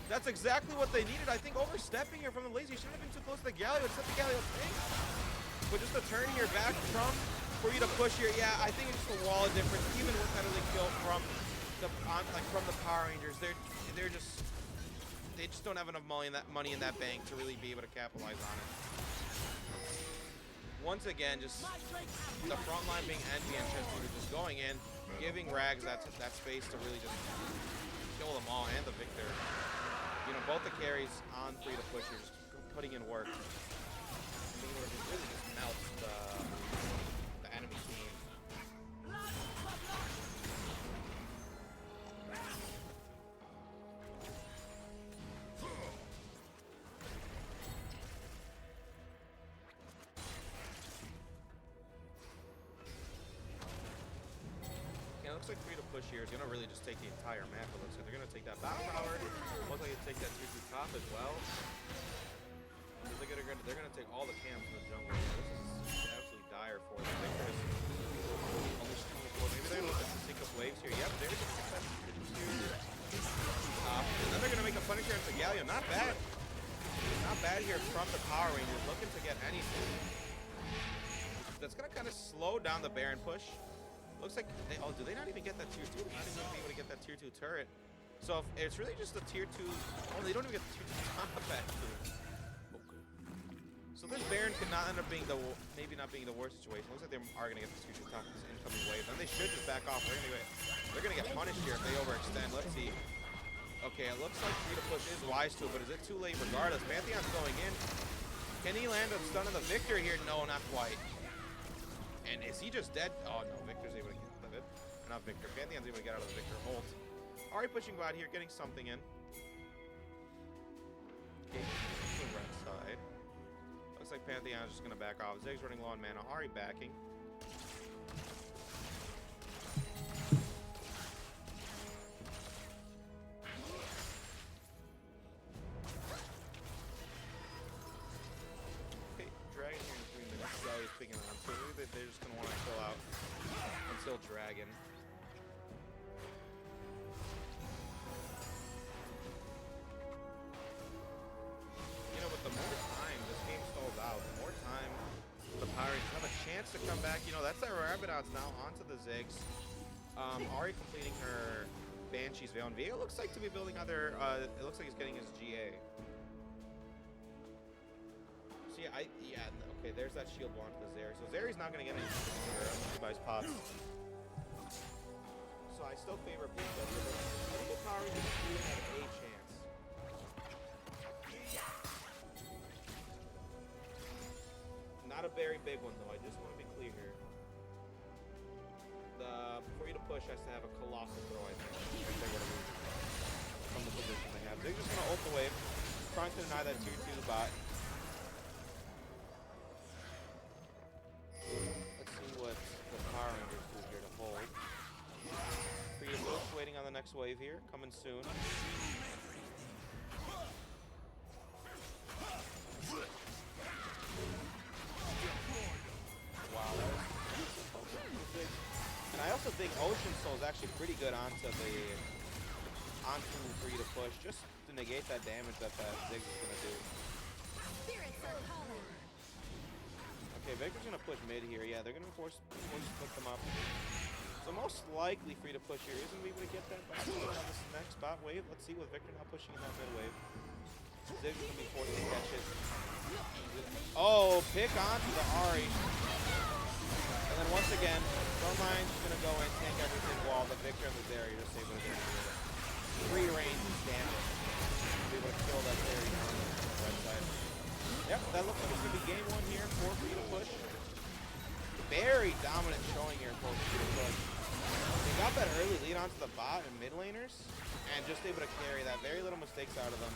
That's exactly what they needed. I think overstepping here from the Lazy shouldn't have been too close to the Galio, except the Galio thing. But just a turn here back from for you to push here. Yeah, I think it's just a wall of difference. Even with that early kill from the Power Rangers, they're just they just don't have enough money in that bank to really be able to capitalize on it. Once again, just the front line being Envy and Chestuder just going in, giving Rags that space to really just kill them all, and the Victor. You know, both the carries on Free to Push are just putting in work. Being able to really just melt the enemy team. Looks like Free to Push here is going to really just take the entire map. It looks like they're going to take that battle tower. Looks like they take that 2-2 top as well. They're going to take all the camps in the jungle. This is absolutely dire for them. Victor is almost coming forward. Maybe they're going to look to sync up waves here. Yep, there's a success. And then they're going to make a Punisher into Galio. Not bad. Not bad here from the Power Rangers. Looking to get anything. That's going to kind of slow down the Baron push. Looks like they, oh, do they not even get that tier 2? They're not even going to be able to get that tier 2 turret. So if it's really just a tier 2, oh, they don't even get the tier 2 top actually. Okay. So this Baron could not end up being the, maybe not being the worst situation. Looks like they are going to get the tier 2 top with this incoming wave. Then they should just back off. They're going to get punished here if they overextend. Let's see. Okay, it looks like Free to Push is wise to, but is it too late regardless? Pantheon's going in. Can he land a stun on the Victor here? No, not quite. And is he just dead? Oh no, Victor's able to get it. Not Victor. Pantheon's able to get out of the Victor ult. Ahri pushing bot here, getting something in. Okay, the right side. Looks like Pantheon's just gonna back off. Zig's running low on mana. Ahri backing. Okay, Dragon here in 3 minutes. Galio's picking on. So maybe they're just gonna want to chill out until Dragon. You know, but the more time this game stalls out, the more time the Pirates have a chance to come back. You know, that's that Rabbidots now onto the Ziggs. Ahri completing her Banshee's Veil, and Vega looks like to be building other. It looks like he's getting his GA. So yeah, okay, there's that shield block to Zeri. So Zeri's not gonna get any he buys pots. So I still favor Pitt. I think the Power Rangers do have a chance. Not a very big one though. I just want to be clear here. The Free to Push has to have a colossal throw. I think if they were to lose from the position they have. They're just gonna ult the wave, trying to deny that tier 2 bot. Let's see what the Power Rangers do here to hold. Free to Push waiting on the next wave here, coming soon. Wow, that was and I also think Ocean Soul is actually pretty good onto Free to Push, just to negate that damage that Ziggs is gonna do. Okay, Victor's gonna push mid here. Yeah, they're gonna force to put them up. So most likely Free to Push here isn't able to get that back on this next bot wave. Let's see with Victor not pushing in that mid wave. Ziggs gonna be forced to catch it. Oh, pick onto the Ahri. And then once again, Frontline's gonna go and tank everything while the Victor and the Zeri are just able to get free range damage. Be able to kill that Zeri on the right side. Yep, that looks like it's gonna be game 1 here for Free to Push. Very dominant showing here for Free to Push. They got that early lead onto the bot and mid laners, and just able to carry that. Very little mistakes out of them.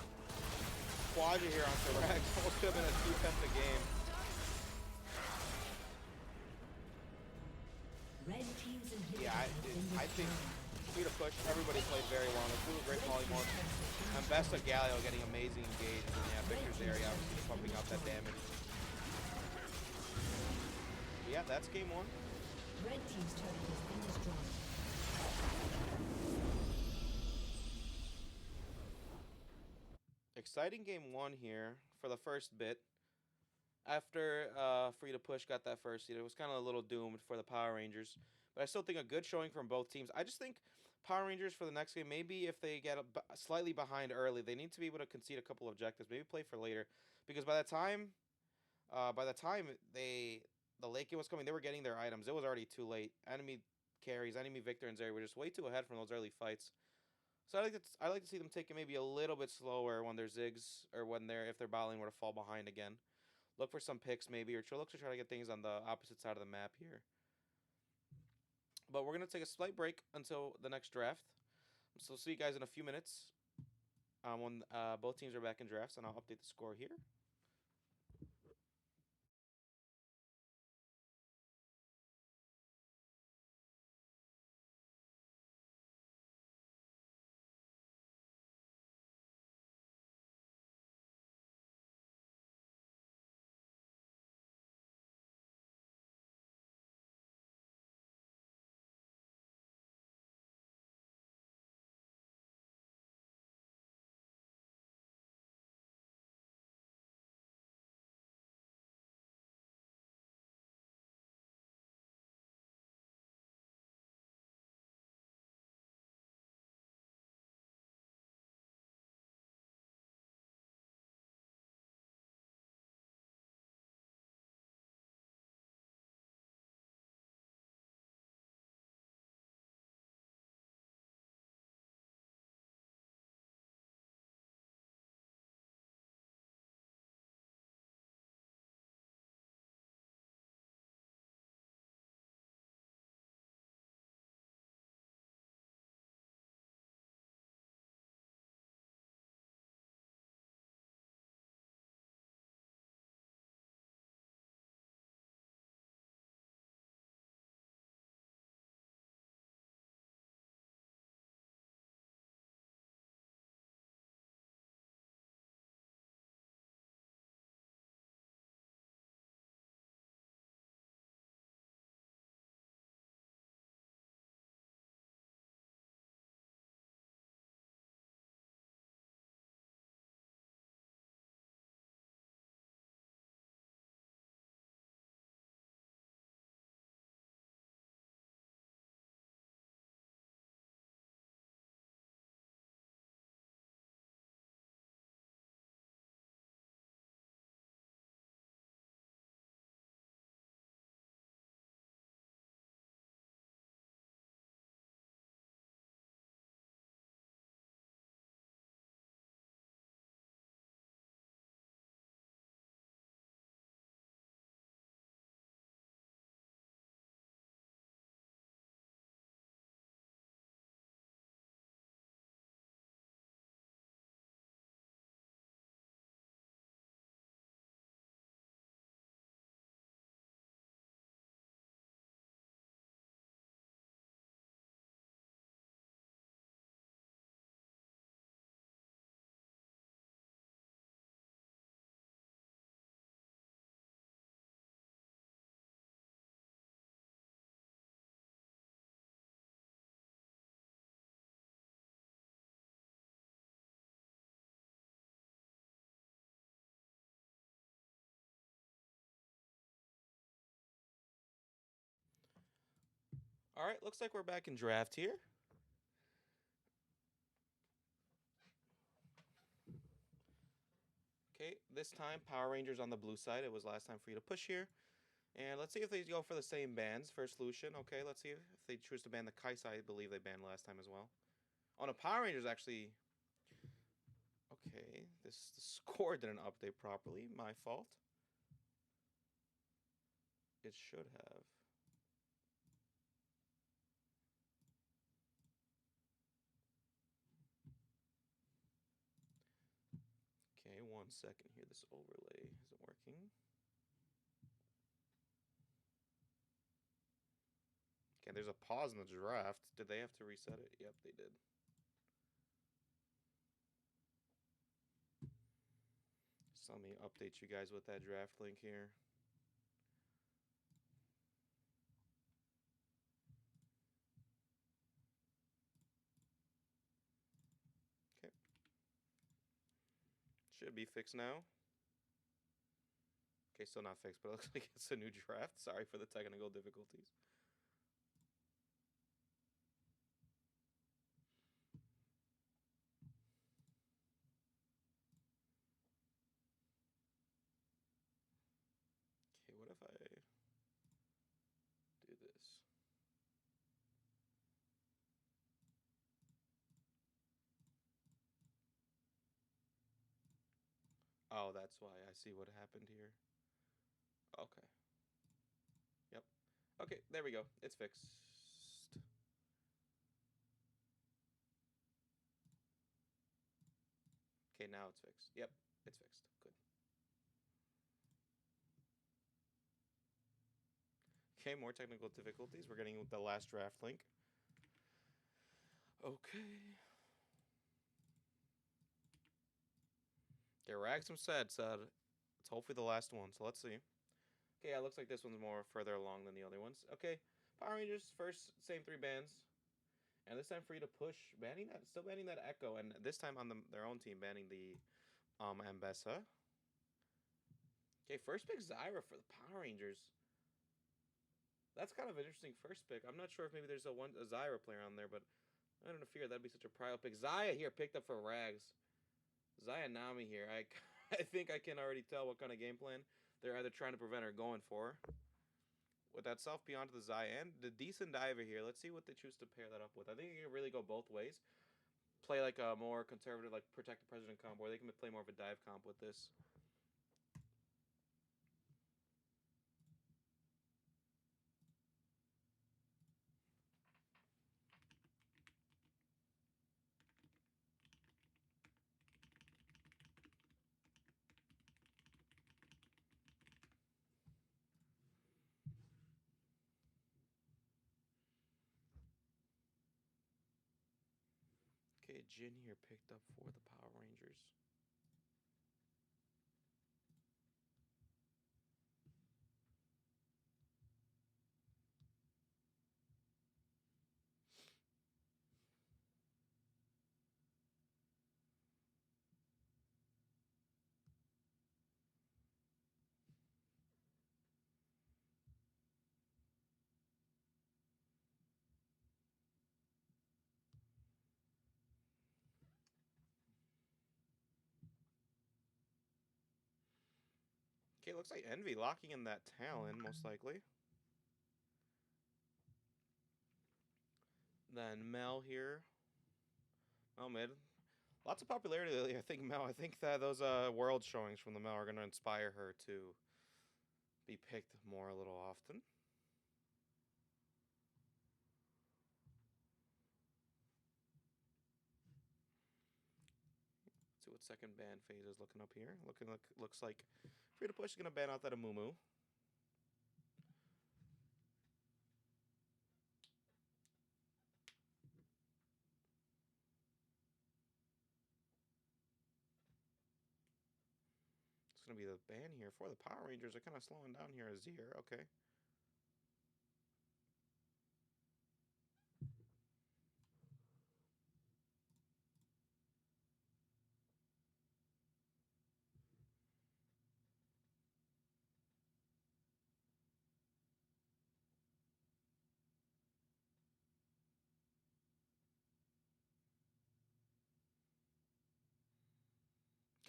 Quadra here onto Rags. Almost could have been a 2-penta game. Yeah, I think Free to Push, everybody played very well. They flew a great polymorph. And best of Galio getting amazing engaged. And yeah, Victor's area obviously pumping out that damage. But yeah, that's game 1. Red team's turret has been destroyed. Exciting game 1 here for the first bit. After Free to Push got that first seed, it was kind of a little doomed for the Power Rangers. But I still think a good showing from both teams. I just think Power Rangers for the next game, maybe if they get slightly behind early, they need to be able to concede a couple objectives. Maybe play for later, because by the time the late game was coming, they were getting their items. It was already too late. Enemy carries, enemy Victor and Zeri were just way too ahead from those early fights. So I like to see them take it maybe a little bit slower when their zigs or when they're if their battling were to fall behind again. Look for some picks maybe, or look to try to get things on the opposite side of the map here. But we're gonna take a slight break until the next draft. So see you guys in a few minutes when both teams are back in drafts, and I'll update the score here. All right, looks like we're back in draft here. Okay, this time Power Rangers on the blue side. It was last time for you to push here. And let's see if they go for the same bans for solution. Okay, let's see if they choose to ban the Kaisai. I believe they banned last time as well. Oh no, Power Rangers actually. Okay, the score didn't update properly. My fault. It should have. Okay, 1 second here. This overlay isn't working. Okay, there's a pause in the draft. Did they have to reset it? Yep, they did. So let me update you guys with that draft link here. Okay. Should be fixed now. Okay, still not fixed, but it looks like it's a new draft. Sorry for the technical difficulties. Oh, that's why. I see what happened here. Okay. Yep. Okay, there we go. It's fixed. Okay, now it's fixed. Yep, it's fixed. Good. Okay, more technical difficulties. We're getting the last draft link. Okay. Okay, Rags, I'm sad. It's hopefully the last one, so let's see. Okay, yeah, it looks like this one's more further along than the other ones. Okay, Power Rangers, first, same three bands. And this time for you to push, still banning that Echo, and this time on their own team, banning the Ambessa. Okay, first pick Zyra for the Power Rangers. That's kind of an interesting first pick. I'm not sure if maybe there's a Zyra player on there, but I don't fear that'd be such a prio pick. Zaya here picked up for Rags. Zaya Nami here. I think I can already tell what kind of game plan they're either trying to prevent or going for. With that self P onto the Zaya and the decent diver here. Let's see what they choose to pair that up with. I think you can really go both ways. Play like a more conservative, like protect the president comp, or they can play more of a dive comp with this. Okay, Jin here picked up for the Power Rangers. Okay, looks like Envy locking in that Talon, most likely. Then Mel here. Mel mid. Lots of popularity lately. I think Mel. I think that those world showings from the Mel are going to inspire her to be picked more a little often. Let's see what second ban phase is looking up here. Looks like Free to Push is going to ban out that Amumu. It's going to be the ban here for the Power Rangers. They're kind of slowing down here as Azir. Okay.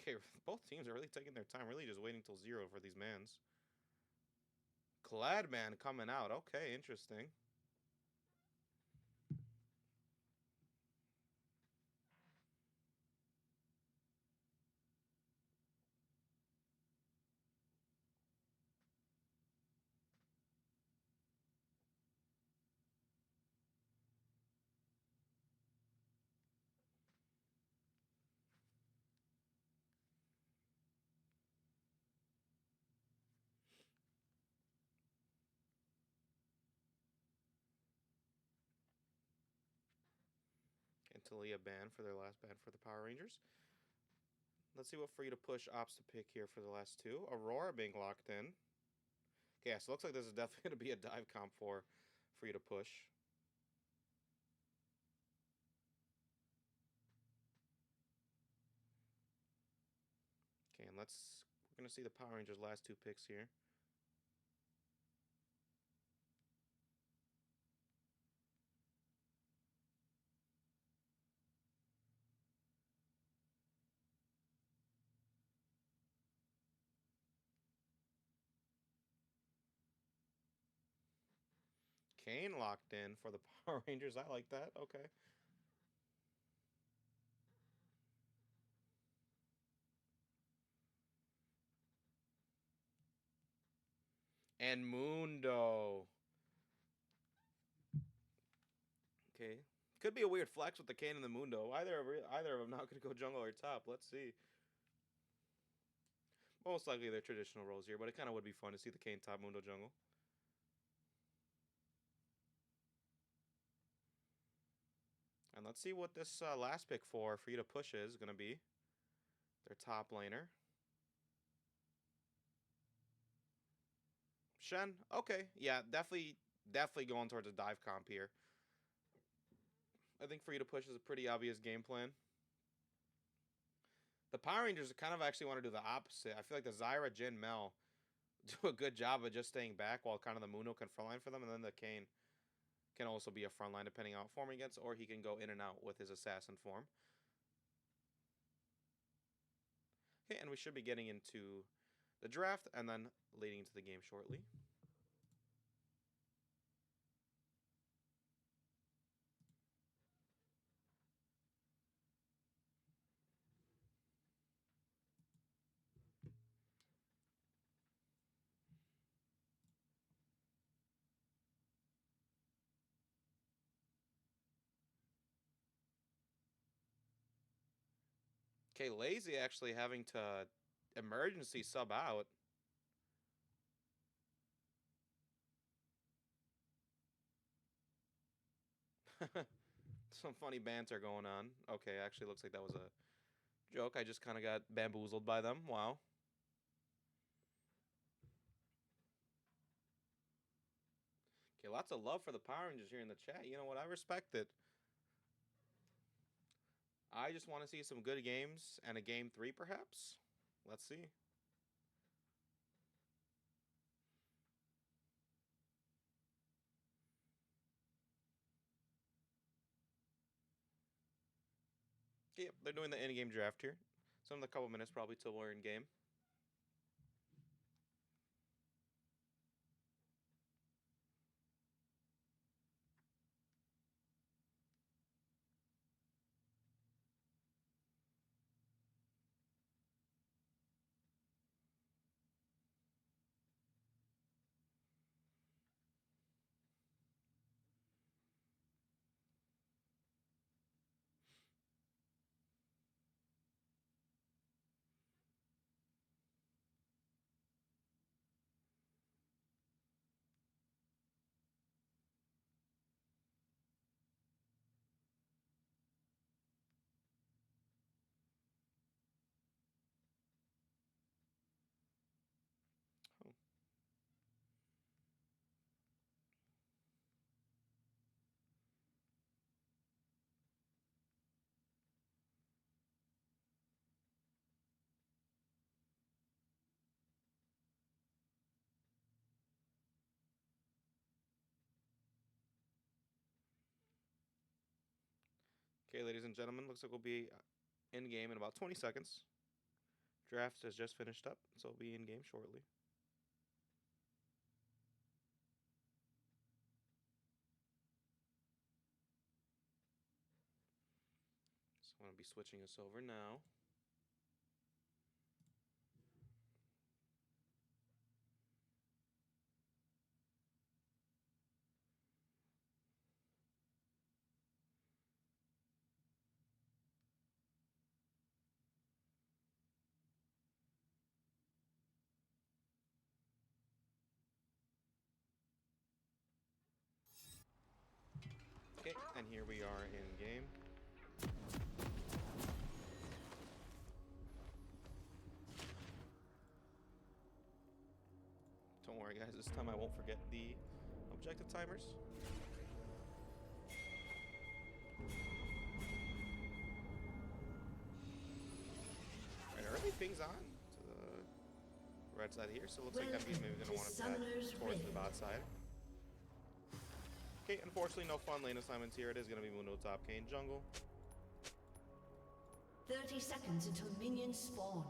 Okay, both teams are really taking their time, really just waiting till 0 for these mans. Cladman coming out. Okay, interesting. And Talia ban for their last ban for the Power Rangers. Let's see what Free to Push opts to pick here for the last two. Aurora being locked in. Okay, so it looks like this is definitely going to be a dive comp for Free to Push. Okay, and we're going to see the Power Rangers' last two picks here. Kane locked in for the Power Rangers. I like that. Okay. And Mundo. Okay. Could be a weird flex with the Kane and the Mundo. Either of them not going to go jungle or top. Let's see. Most likely they're traditional roles here, but it kind of would be fun to see the Kane top Mundo jungle. And let's see what this last pick for you to push is going to be. Their top laner. Shen? Okay. Yeah, definitely going towards a dive comp here. I think for you to push is a pretty obvious game plan. The Power Rangers kind of actually want to do the opposite. I feel like the Zyra, Jin, Mel do a good job of just staying back while kind of the Muno can frontline for them, and then the Kane can also be a frontline depending on what form he gets, or he can go in and out with his assassin form. Okay, and we should be getting into the draft and then leading into the game shortly. Okay, Lazy actually having to emergency sub out. Some funny banter going on. Okay, actually looks like that was a joke. I just kind of got bamboozled by them. Wow. Okay, lots of love for the Power Rangers here in the chat. You know what? I respect it. I just want to see some good games and a game 3 perhaps. Let's see. Yep, they're doing the in-game draft here. So in a couple minutes probably till we're in game. Oh. Okay, ladies and gentlemen, looks like we'll be in game in about 20 seconds. Draft has just finished up, so we'll be in game shortly. So I'm going to be switching us over now. Okay, and here we are in game. Don't worry, guys. This time I won't forget the objective timers. Right, early pings on to the red side here, so it looks like MB's maybe going to want to pass towards the bot side. Okay, unfortunately, no fun lane assignments here. It is going to be Mundo top Kane jungle. 30 seconds until minions spawn.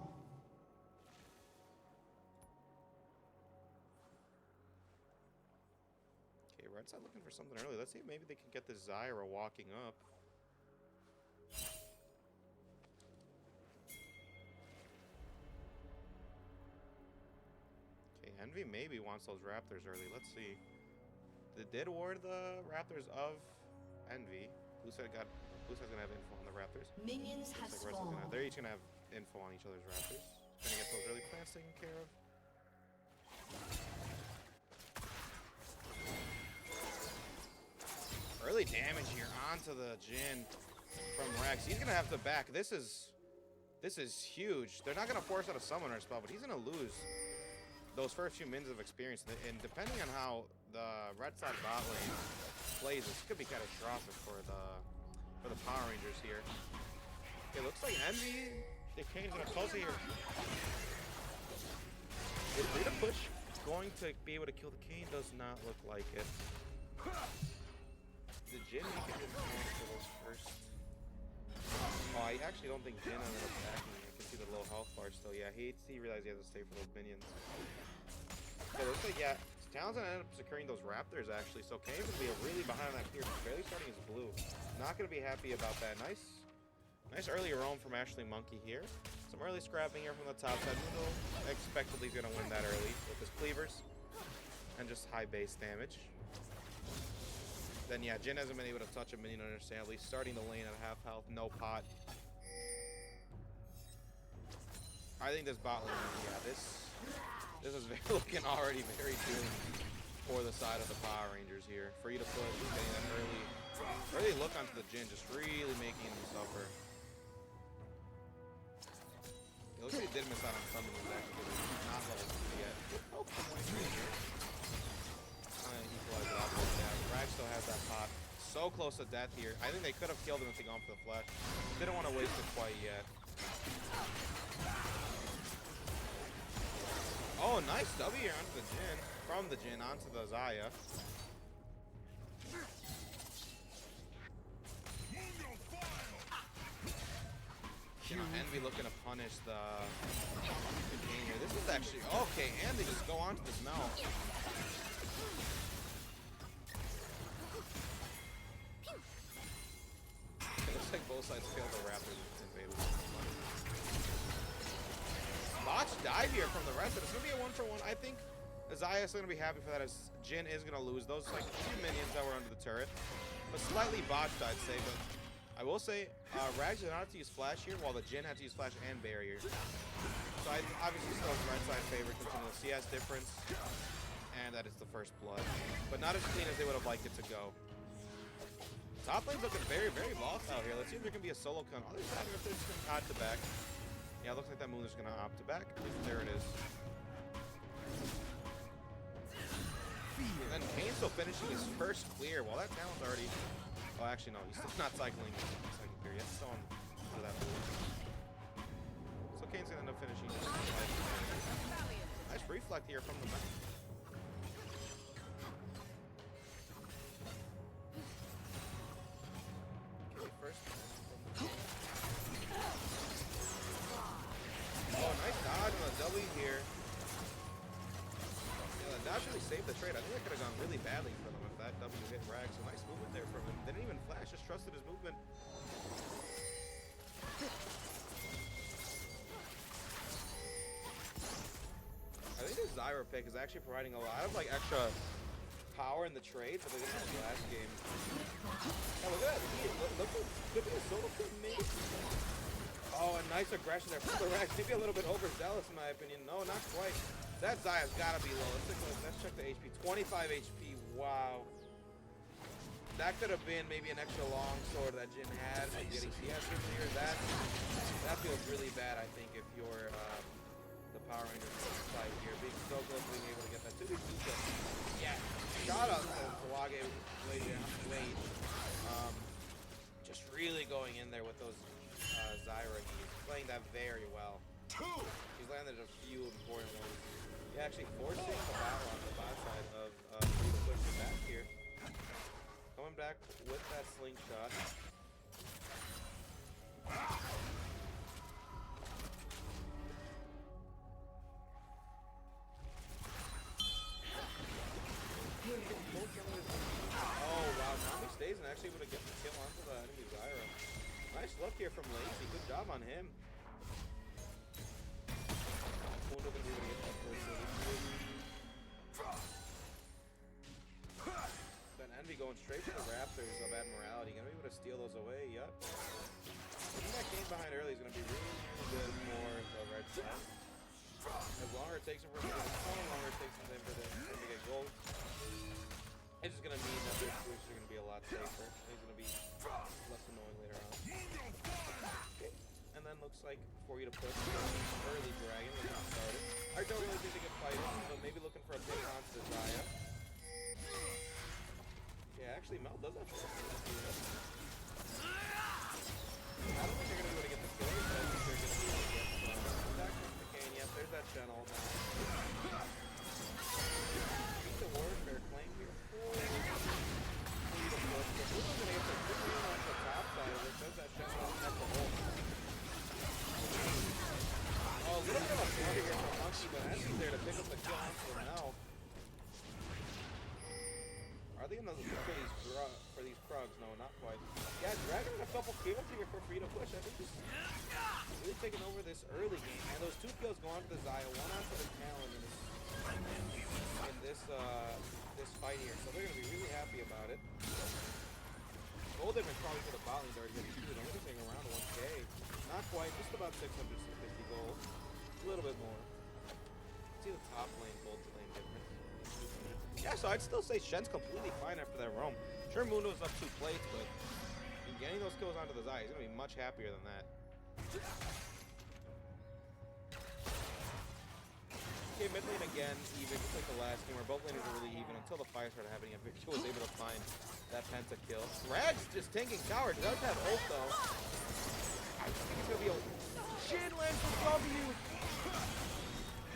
Okay, red side looking for something early. Let's see if maybe they can get the Zyra walking up. Okay, and Envy maybe wants those Raptors early. Let's see. They did ward the Raptors of Envy. Blue side's gonna have info on the Raptors. Minions have spawned. They're each gonna have info on each other's Raptors. Gonna get those early plants taken care of. Early damage here onto the Jhin from Rex. He's gonna have to back. This is huge. They're not gonna force out a summoner spell, but he's gonna lose those first few minutes of experience. And depending on how the red side bot lane plays, this could be catastrophic for the Power Rangers here. It looks like Envy, the Kane's gonna pulse here. Is Rita Push going to be able to kill the Kane? Does not look like it. The Jhin, he can just go for those first. Oh, I actually don't think Jhin ended up attacking me. I can see the low health bar still. Yeah, he realized he has to stay for those minions. So it looks like, yeah, Townsend ended up securing those Raptors actually. So Kane's gonna be really behind on that clear. He's barely starting his blue. Not gonna be happy about that. Nice early roam from Ashley Monkey here. Some early scrapping here from the top side. Mundo expectedly is gonna win that early with his cleavers and just high base damage. Then yeah, Jhin hasn't been able to touch a minion understandably. Starting the lane at half health, no pot. I think this bot lane, yeah, this is looking already very doomed for the side of the Power Rangers here. Free to push, getting that early look onto the Jhin, just really making him suffer. It looks like he did miss out on summons actually, but he's not level 2 yet. Oh, equalize it out with that. Rag still has that pot. So close to death here. I think they could have killed him if they gone for the flash. Didn't want to waste it quite yet. Oh, nice W here onto the Jhin. From the Jhin onto the Zaya. You know, Envy looking to punish the game here. This is actually okay, and they just go onto this mount. It looks like both sides failed the Raptors invade. Botch dive here from the rest of it. It's gonna be a 1-for-1. I think Zaya is gonna be happy for that, as Jhin is gonna lose those like 2 minions that were under the turret. But slightly botched, I'd say, but I will say, Rags did not have to use Flash here, while the Jhin had to use Flash and Barrier. So I obviously still have right side favorite considering the CS difference, and that it's the first blood. But not as clean as they would have liked it to go. Top lane's looking very, very volatile here. Let's see if there can be a solo kill on the other side, or if they're just going to opt to back. Yeah, it looks like that moon is going to opt to back. There it is. And then Kane's still finishing his first clear, while that talent's already... Oh, actually, no, he's still not cycling second clear yet. Still on for that move. So Kane's gonna end up finishing. Nice reflect here from the map. Okay, first. Oh, nice dodge on the W here. Yeah, the dodge really saved the trade. I think that could have gone really badly for them if that W hit Rag. So nice movement there from him. Didn't even flash, just trusted his movement. I think this Zyra pick is actually providing a lot of like extra power in the trade for the last game. Oh, look at that. Look, could be a solo kill maybe. Oh, a nice aggression there from the Rex. Maybe a little bit overzealous in my opinion. No, not quite. That Zaya's gotta be low. Let's check the HP. 25 HP. Wow. That could have been maybe an extra long sword that Jhin had. Getting CS here. That feels really bad, I think, if you're the Power Rangers side here. Being so close to being able to get that 2v2 kill. Yeah. Shout out to Kawage Wade. Just really going in there with those Zyra. He's playing that very well. He's landed a few important ones. Yeah, actually forcing the battle on the bot side of pushing back here. Coming back with that slingshot. Oh wow, Nami stays and actually able to get the kill onto the enemy Zyra. Nice look here from Lazy. Good job on him. going straight for the Raptors of Admiralty. Gonna be able to steal those away. Yup. Getting that game behind early is gonna be really, really good for the Red Sox. As longer it takes them for them to get a call, longer it takes them for them to get gold. It's just gonna mean that their switches are gonna be a lot safer. It's gonna be less annoying later on. Okay. And then looks like for you to push early Dragon, looking to start it. I don't really think they can fight it, but maybe looking for a pick onto the Zaya. Yeah, actually Mel does have to. I don't think they're gonna be able to get the kill, but I think they're gonna be able to get some. Back from the cane, yep, there's that channel now. The warfare claim here for the push. But Luna's gonna get the quick win on the top side of it. Does that channel at the hole. Oh, a little bit of a flutter here for Monkey, but Andy's there to pick up the kill onto Mel. Are they gonna look for these Krugs? No, not quite. Yeah, Dragon with a couple kills here for free to push. I think he's really taking over this early game. And those 2 kills go on to the Zaya, 1 onto the Talon in this fight here. So they're gonna be really happy about it. Gold they've been probably for the bot lanes already getting too. They're only taking around 1K. Not quite, just about 650 gold. A little bit more. See the top lane, gold lane difference. Yeah, so I'd still say Shen's completely fine after that roam. Sure, Mundo's up 2 plates, but getting those kills onto the Zai, he's gonna be much happier than that. Okay, mid lane again, even, just like the last game, where both lanes were really even until the fire started happening, and Victor was able to find that penta kill. Rags just tanking tower, does have ult though. I think it's gonna be a Shin lands the W.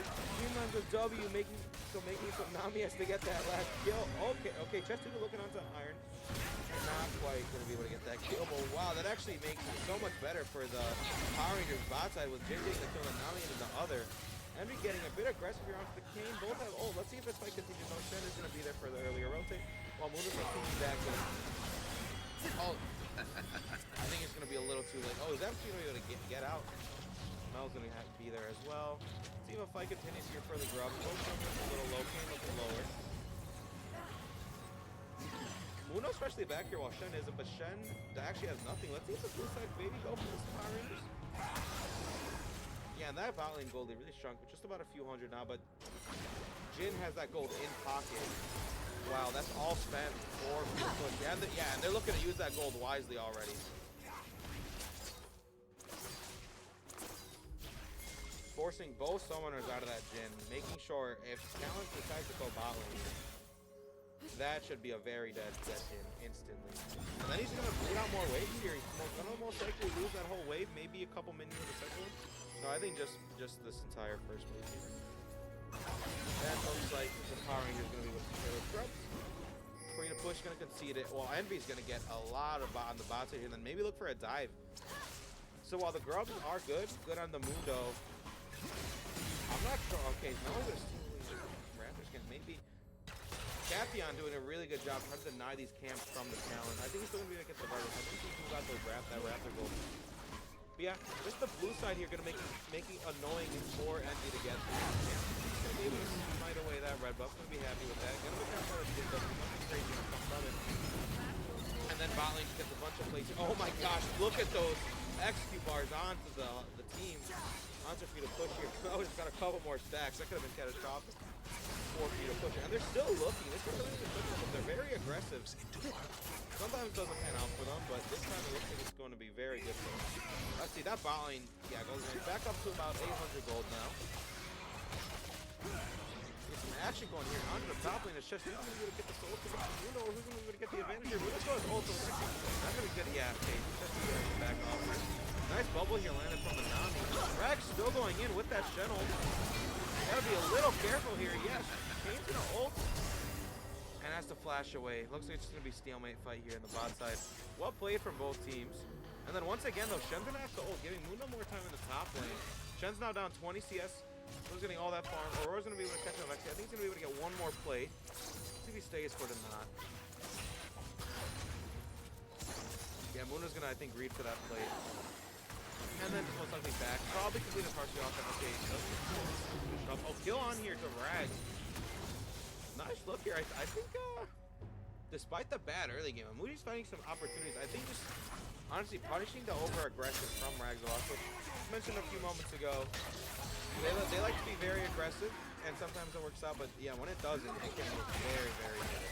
Shin lands the W, making so Nami has to get that last kill. Okay, Chestuba looking onto Iron. Not quite gonna be able to get that kill, but wow, that actually makes it so much better for the Power Rangers bot side with Jin taking the kill and Nami into the other. Envy getting a bit aggressive here onto the Kane. Both have ult. Let's see if this fight continues. No, Shen is gonna be there for the earlier rotate, while Muno's gonna continue back in. Oh, I think it's gonna be a little too late. Oh, is that gonna be able to get out? Mel's gonna have to be there as well. See if a fight continues here for the grub. Both jumping a little low, Kane looking lower. Muno especially back here while Shen isn't, but Shen actually has nothing. Let's see if the blue side baby go for this Power Rangers. Yeah, and that bot lane gold, they really shrunk, just about a few hundred now, but Jin has that gold in pocket. Wow, that's all spent for push. Yeah, and they're looking to use that gold wisely already. Forcing both summoners out of that Jin, making sure if Talon decides to go bot lane, that should be a very dead Jin instantly. And then he's going to bleed out more waves here. He's going to most likely lose that whole wave, maybe a couple minions in the second one. No, I think just this entire first wave here. That looks like the Power Ranger is going to be with the Taylor Scrubs. Free to push, going to concede it. Well, Envy's going to get a lot of on the bot side here, and then maybe look for a dive. So while the Grubs are good on the Mundo, I'm not sure. Okay, no one's going to steal Raptors can maybe. Capion doing a really good job trying to deny these camps from the Talon. I think he's still going to be able to get the Virus. I think he's got those that Raptor gold. But yeah, just the blue side here going to make it annoying for Envy to get through. Yeah, he's going to be able to smite away that red buff. Going to be happy with that. Going to look out for a Jin, but nothing crazy going to come from it. And then bot lane gets a bunch of plays. Oh my gosh, look at those XQ bars onto the team. Onto for you to push here. Oh, just got a couple more stacks. That could have been catastrophic. For you to push it. And they're still looking. This is really good, but they're very aggressive. Sometimes it doesn't pan out for them, but this time it looks like it's going to be very good for them. Let's see, that bot lane, yeah, goes back up to about 800 gold now. Get some action going here. Onto the top lane, it's just who's going to be able to get the soul to the Muno, or who's going to be able to get the advantage here. Muno's going to ult, so not going to get it. Yeah, okay, just back off. Nice bubble here landed from the Nami. Rax still going in with that Shen ult. Gotta be a little careful here. Yes, Kane's gonna ult and has to flash away. Looks like it's just gonna be stalemate fight here in the bot side. Well played from both teams. And then once again though, Shen's gonna have to ult, giving Muno more time in the top lane. Shen's now down 20 CS. Who's getting all that farm? Aurora's gonna be able to catch him. I think he's gonna be able to get one more plate. Let's see if he stays for it or not. Yeah, Muno's gonna, I think, read for that plate. And then most likely back. Probably completed partially off that. Okay, oh, kill on here to Rags. Nice look here. I think despite the bad early game, Moody's finding some opportunities. I think just honestly punishing the over-aggression from Rags a lot, which I mentioned a few moments ago. They like to be very aggressive, and sometimes it works out, but yeah, when it doesn't, it can look very, very good.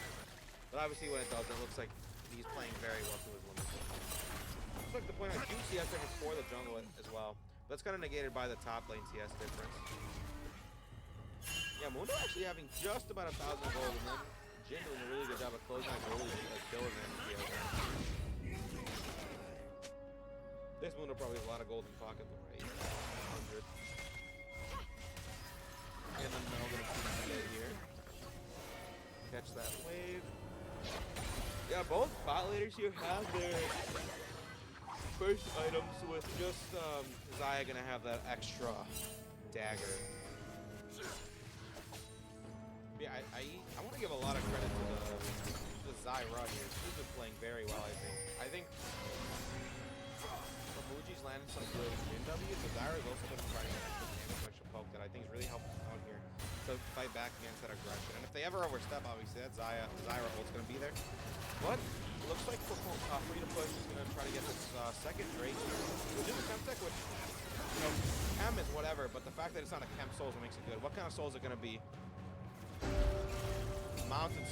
But obviously when it does, it looks like he's playing very well to his limits. Looks like the point on huge CS difference for the jungle as well. But that's kind of negated by the top lane CS difference. Yeah, Mundo actually having just about 1,000 gold, and then Jin doing a really good job of closing that goal kill advantage. This Mundo probably has a lot of gold in pocket, though, right? 100. And then Mel gonna keep it here. Catch that wave. Yeah, both bot leaders here have their first items with just Xayah gonna have that extra dagger. Yeah, I want to give a lot of credit to the Xayah here. She's been playing very well, I think. Ramuji's landed some good win W's, but Xayah has also been providing an extra damage extra poke that I think is really helping out here to fight back against that aggression. And if they ever overstep, obviously, that Xayah ult's going to be there. But it looks like Free to Push is going to try to get this second Drake here, which is a Chem Tech, which, you know, Chem is whatever, but the fact that it's not a Chem Soul is what makes it good. What kind of Soul is it going to be? Mountain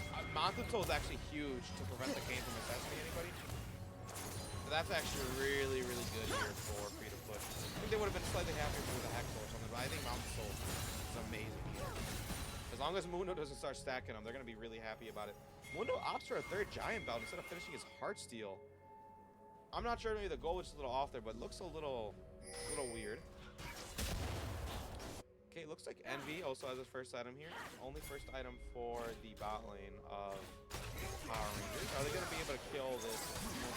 Soul is actually huge to prevent the Kane from assassinating anybody. So that's actually really, really good here for Free to Push. I think they would have been slightly happier with a Hex Soul or something, but I think Mountain Soul is amazing here. As long as Mundo doesn't start stacking them, they're going to be really happy about it. Mundo opts for a third Giant Belt instead of finishing his Heartsteel. I'm not sure, maybe the goal was just a little off there, but it looks a little weird. Okay, looks like Envy also has his first item here. Only first item for the bot lane of Power Rangers. Are they going to be able to kill this?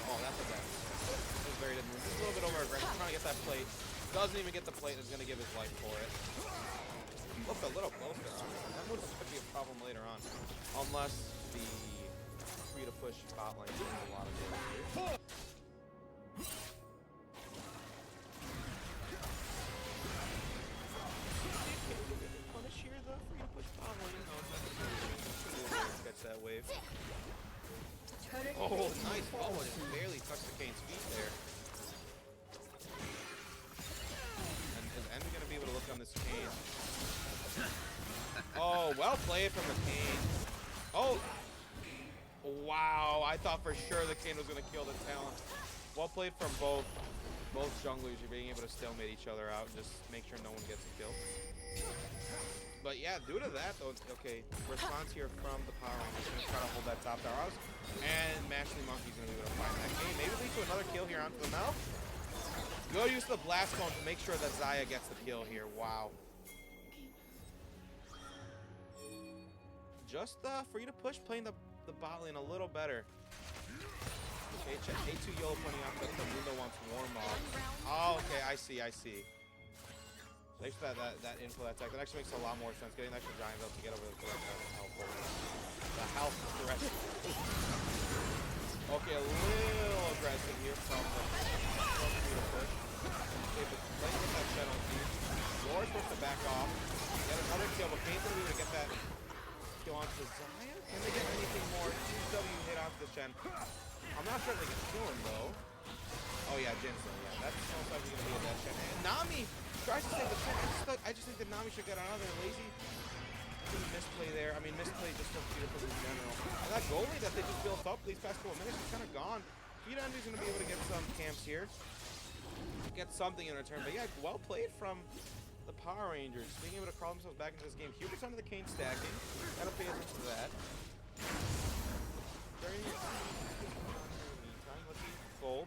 Oh, that's a damage. This is very good move. Just a little bit over aggressive, trying to get that plate. Doesn't even get the plate, is going to give his life for it. Looked a little closer. That move could be a problem later on. Unless the Free to Push bot lane has a lot of damage here. That wave. Oh, nice ball. It barely touched the Kane's feet there. And is Envy going to be able to look on this Kane? Oh, well played from the Kane. Oh. Wow. I thought for sure the Kane was going to kill the talent. Well played from both junglers. You're being able to stalemate each other out and just make sure no one gets a kill. But yeah, due to that, though, okay, response here from the Power Rangers. Going to try to hold that top tower house. And Mashley Monkey's going to be able to find that game. Maybe lead to another kill here onto the mouth. Good use of the Blast Cone to make sure that Xayah gets the kill here. Wow. Just Free to Push playing the bot lane a little better. Okay, check A2 Yolo pointing out that the Mundo wants warm off. Oh, okay, I see. Thanks for that info, that tech. That actually makes a lot more sense. Getting that extra Giant Belt to get over the correct is helpful. The health correct. Okay, a little aggressive here from the Free to Push. Okay, but playing with that Shen on team. Laura's supposed to back off. Get another kill, but Kane's going to be able to get that kill onto the Xayah. Can they get anything more? 2W hit onto the Shen. I'm not sure if they can kill him, though. Oh, yeah, Jinso. Yeah, that's most likely going to be a death Shen. And Nami tries to save the Shen. I just think that Nami should get out of there. Lazy. Misplay there. I mean, misplay just for Free to Push in general. And that goalie that they just built up these past couple of minutes is kind of gone. Vita Envy's going to be able to get some camps here. Get something in return. But yeah, well played from the Power Rangers. Being able to crawl themselves back into this game. Hubert's under the Kane stacking. Gotta pay attention to that. Very meantime, let's see. Gold.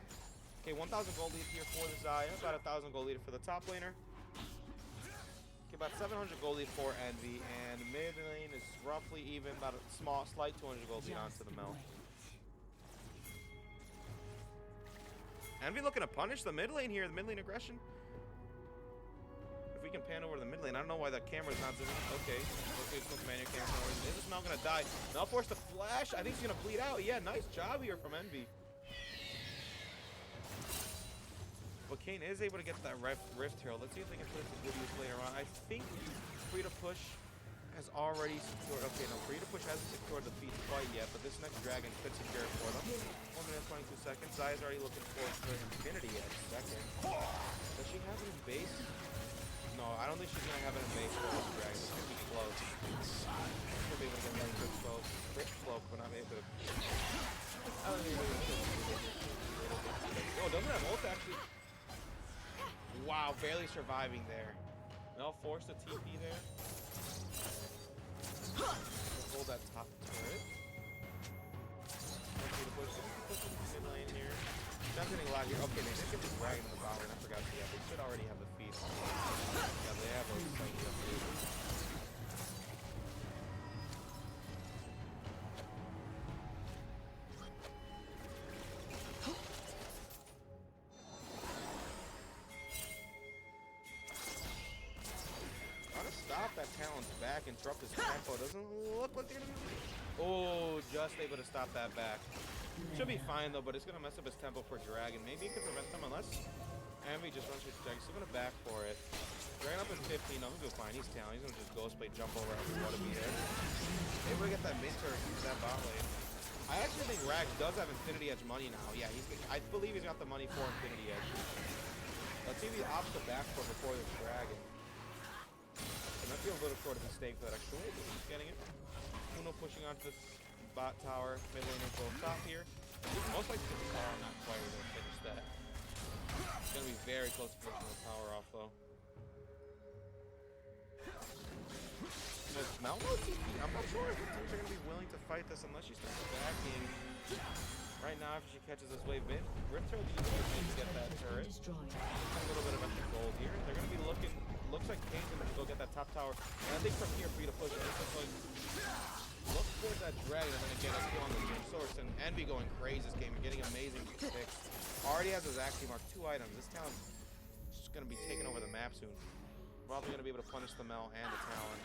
Okay, 1,000 gold lead here for the Xayah. About 1,000 gold lead for the top laner. Okay, about 700 gold lead for Envy. And mid lane is roughly even. About a slight 200 gold lead onto the Mel. Envy looking to punish the mid lane here. The mid lane aggression. If we can pan over to the mid lane. I don't know why that camera's not zooming. Okay. Okay, it's command your camera. Is this Mel gonna die? Mel forced a flash. I think he's gonna bleed out. Yeah, nice job here from Envy. But Kane is able to get that Rift Herald. Let's see if they can put it to good use later on. I think Free to Push has has already secured. Okay, no, free to push hasn't secured the feed quite yet, but this next dragon could secure it for them. 1 minute 22 seconds. Zaya's already looking for Infinity at second. Does she have it in base? No, I don't think she's gonna have it in base for this dragon. It's gonna be close. She'll be able to get that quick cloak, but not able to. I don't think oh, doesn't have ult actually. Wow, barely surviving there. Mel forced a TP there. Hold that top turret. Okay, to push the mid lane here. Not getting a lot here. Okay, they did get the dragon in the bot lane. I forgot to. Yeah, they should already have the feed. Yeah, they have a fight up here. Stop that talent's back, interrupt his tempo. Doesn't look like they're gonna be. Oh, just able to stop that back. Should be fine though, but it's gonna mess up his tempo for Dragon. Maybe it could prevent them unless Envy just runs through Dragon. Still gonna back for it. Dragon up in 15. No, he'll do fine. He's talented. He's gonna just ghost play, jump over after what to be there. Able to get that mid turret, use that bot lane. I actually think Rags does have Infinity Edge money now. Yeah, I believe he's got the money for Infinity Edge. Let's see if he opts to back for before this Dragon. It might be a little short of a mistake for that extra wave, but he's getting it. Uno pushing onto this bot tower. Mid laner will stop here. Most likely the tower, not quite able to finish that. It's going to be very close to finishing the tower off, though. Mount I'm not sure if the teams are going to be willing to fight this unless she starts backing. Right now, after she catches this wave mid, Rift Turret is going to get that turret. A little bit of extra gold here. They're going to be looking. Looks like Kane's going to go get that top tower. And I think from here, for you to push it, look towards that dragon and then get a kill on the gym source. And Envy going crazy this game and getting amazing picks. Already has his Axie Mark 2 items. This talent is just going to be taking over the map soon. Probably going to be able to punish the Mel and the talent.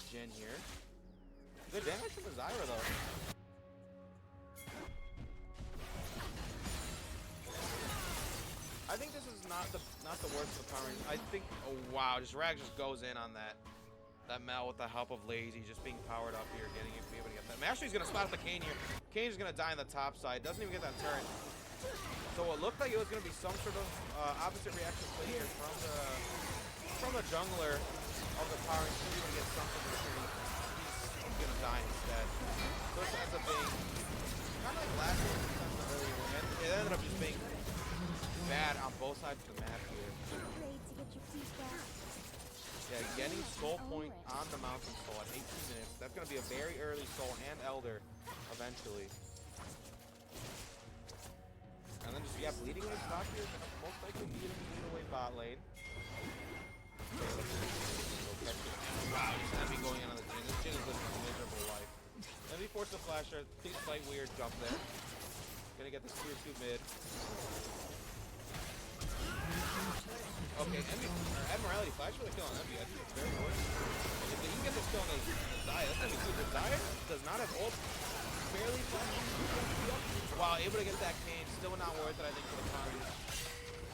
Jin here. Good damage from the Zyra though. I think this is not the worst of the Power Rangers. I think, oh wow, just Rag just goes in on that Mel with the help of Lazy, just being powered up here, getting it, be able to get that. Mastery's gonna spot the Kane here. Kane's gonna die on the top side, doesn't even get that turret. So it looked like it was gonna be some sort of opposite reaction play here from the jungler of the Power Rangers. He's gonna get something, he's gonna die instead. So it ends up being kind of like last one, earlier one. It ended up just being bad on both sides of the map here. Yeah, getting Soul Point on the Mountain Soul at 18 minutes. That's going to be a very early Soul and Elder eventually. And then just, yeah, bleeding away stock here is going to most likely be able to lead away bot lane. Wow, just Envy going in on the Jin. This Jin is living a miserable life. Envy forced the flasher. Slight weird jump there. Gonna get this tier 2 mid. Okay, Admiralty flash for the kill on Envy. I think it's very worth it. If he can get this kill on the Zaya, that's gonna be good. The Zaya does not have ult. Barely flash. Wow, able to get that Kane. Still not worth it, I think, for the Power Rangers.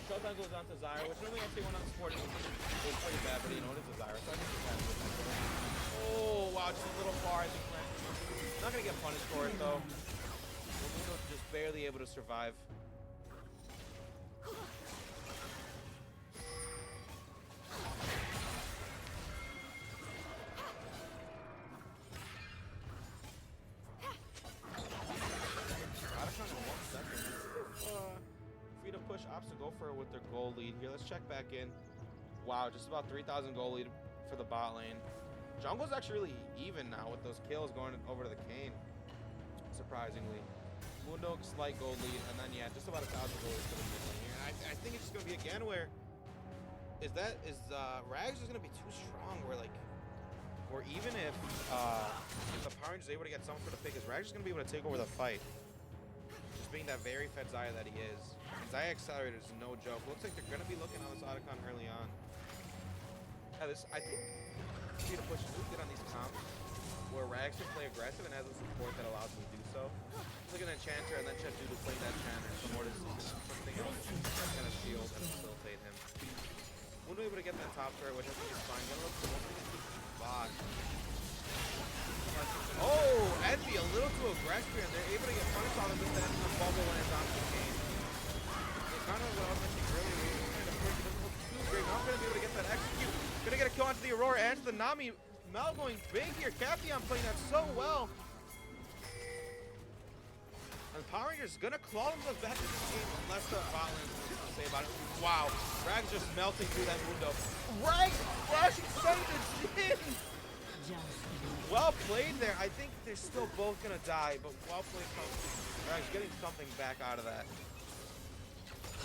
Showtime goes on to Zaya, which normally actually went on support is pretty bad, but you know, it is a Zaya, so I think he's happy with that. Oh, wow, just a little far, I think. Not gonna get punished for it, though. Mundo just barely able to survive. Free to push ops to go for it with their goal lead here. Let's check back in. Wow, just about 3,000 goal lead for the bot lane. Jungle's actually really even now with those kills going over to the Kane. Surprisingly. Mundo, slight gold lead, and then yeah, just about 1,000 gold lead for the mid lane here. And I think it's just gonna be again where Rags is gonna be too strong where even if the Power Rangers is able to get someone for the pick, is Rags is gonna be able to take over the fight. Just being that very fed Zaya that he is. And Zaya Accelerator is no joke. Looks like they're gonna be looking on this Otacon early on. Yeah, I think free to push is really good on these comps where Rags can play aggressive and has a support that allows him to do so. Look at an Enchanter and then Chet Doodle play that Enchanter. So more to something else to kind of shield and facilitate him. Mundo able to get that top turret, which I think is fine. Gonna look for gosh. Oh, Envy a little too aggressive here, and they're able to get punished on them, but then the bubble lands onto the game. It's kind of what I was mentioning earlier. Kind of quick, it doesn't look too great. Not going to be able to get that execute. Going to get a kill onto the Aurora and to the Nami. Mel going big here. Caption playing that so well. And Power Rangers gonna claw themselves back in this game unless the violence has to say about it. Wow, Rag's just melting through that window. Rag flashing straight to Jin! Well played there. I think they're still both gonna die, but well played. Rag's getting something back out of that.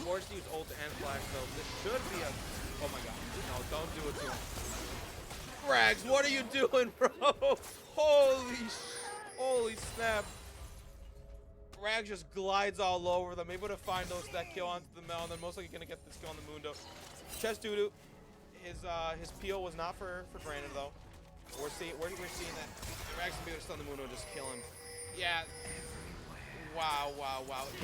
Forced to use ult and flash though. This should be a... Oh my god. No, don't do it to him. Rags, what are you doing, bro? Holy snap. Rags just glides all over them, able to find that kill onto the Mel, and then most likely gonna get this kill on the Mundo. Chess Doodoo, his peel was not for granted though. We're seeing that Rags can be able to stun the Mundo and just kill him. Yeah. Wow.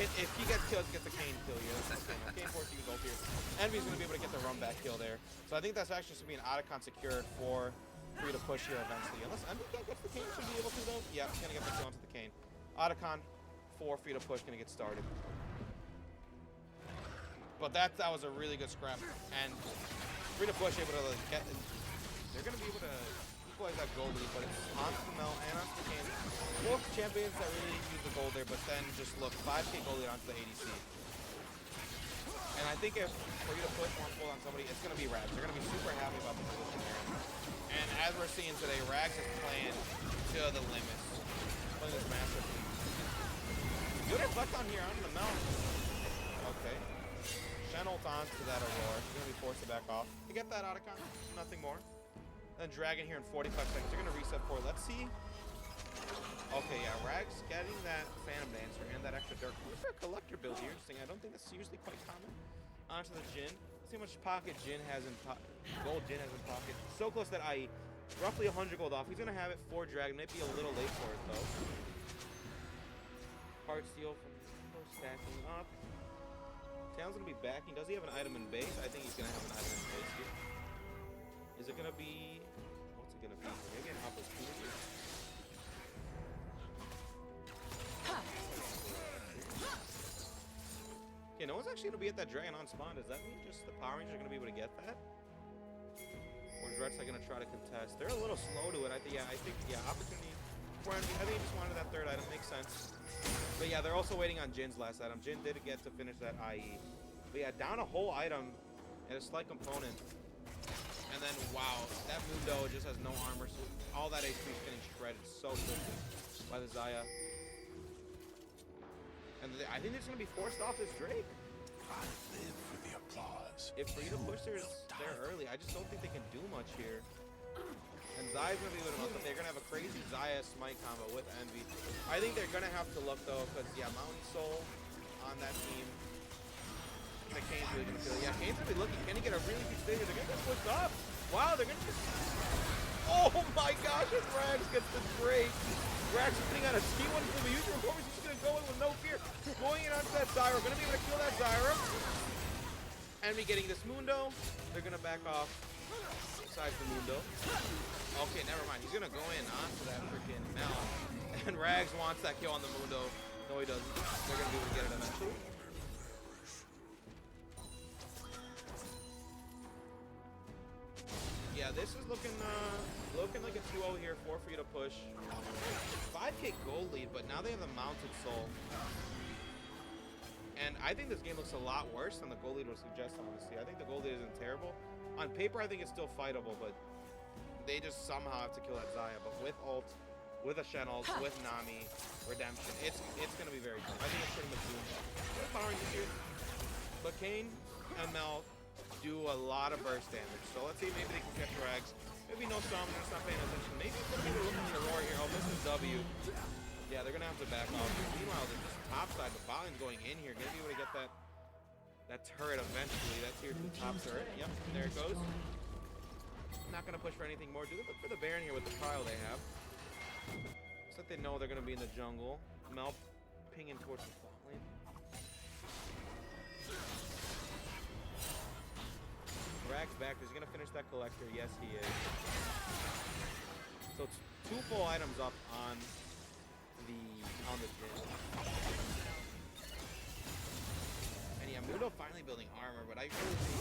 If he gets killed, he gets the Kane kill here. That's the thing. Kane forced to use ult here. Envy's gonna be able to get the run back kill there. So I think that's actually gonna be an Otacon secured for you to push here eventually. Unless Envy can't get the Kane, should be able to though. Yeah, he's gonna get the kill onto the Kane. Otacon. 4 feet of push gonna get started, but that was a really good scrap, and free to push able to get. They're gonna be able to equalize that gold lead, but it's onto the Mel and onto the Kane. Both champions that really use the gold there, but then just look 5k gold lead onto the ADC. And I think if for you to push one pull on somebody, it's gonna be Rags. They're gonna be super happy about the position there. And as we're seeing today, Rags is playing to the limits, playing this master. Good reflect on here onto the Mel. Okay. Shen ult onto that Aurora. She's going to be forced to back off. To get that Otacon, nothing more. Then Dragon here in 45 seconds. They're going to reset for it. Let's see. Okay, yeah. Rags getting that Phantom Dancer and that extra Dirk. Look for a collector build here. Interesting. I don't think that's usually quite common. Onto the Jin. Let's see how much pocket Jin has in gold Jin has in pocket. So close that roughly 100 gold off. He's going to have it for Dragon. Might be a little late for it, though. Heart steal from stacking up. Town's gonna be backing. Does he have an item in base? I think he's gonna have an item in base here. Is it gonna be? What's it gonna be? Maybe an opportunity. Okay, no one's actually gonna be at that dragon on spawn. Does that mean just the Power Rangers are gonna be able to get that? Or is Drex gonna try to contest? They're a little slow to it. I think opportunity. I think he just wanted that third item. Makes sense. But yeah, they're also waiting on Jin's last item. Jin did get to finish that IE. But yeah, down a whole item and a slight component. And then, wow, that Mundo just has no armor. So all that HP is getting shredded so quickly by the Zaya. And I think it's going to be forced off this Drake. I live for the applause. If Frida Pusher's there early, I just don't think they can do much here. And Zaya's going to be able to melt them. They're going to have a crazy Zaya Smite combo with Envy. I think they're going to have to look, though, because, yeah, Mountain Soul on that team. And Kane's really going to feel it. Yeah, Kane's going to be looking. Can he get a really huge stage? They're going to get pushed up. Wow, they're going to just... Oh, my gosh, and Rags gets the break. Rags is sitting on a T1 from the usual performance. He's just going to go in with no fear. Going in onto that Zyra. Going to be able to kill that Zyra. Envy getting this Mundo. They're going to back off. Besides the Mundo. Okay, never mind. He's gonna go in onto that freaking Mel. And Rags wants that kill on the Mundo. No, he doesn't. They're gonna be able to get it eventually. Yeah, this is looking like a 2-0 here, 4 for you to push. 5k gold lead, but now they have the Mounted Soul. And I think this game looks a lot worse than the gold lead would suggest, honestly. I think the gold lead isn't terrible. On paper, I think it's still fightable, but they just somehow have to kill that Zaya. But with ult, with a Shen ult, with Nami, Redemption, it's going to be very tough. I think it's pretty much doomed. Power Rangers here. But Kane and Mel do a lot of burst damage. So let's see, maybe they can catch Rags. Maybe no Summoners, not paying attention. Maybe they're looking at the Aurora here. Oh, this is W. Yeah, they're going to have to back off. Meanwhile, they're just topside. The Valiant's going in here. Going to be able to get that turret eventually. That's here to the top turret. Yep, there it goes. Not going to push for anything more. Do they look for the Baron here with the trial they have? Looks like they know they're going to be in the jungle. Mel pinging towards the bot lane. Rags back. He's going to finish finish that collector? Yes, he is. So it's 2 full items up on the Jin. And yeah, Mudo finally building armor, but I really think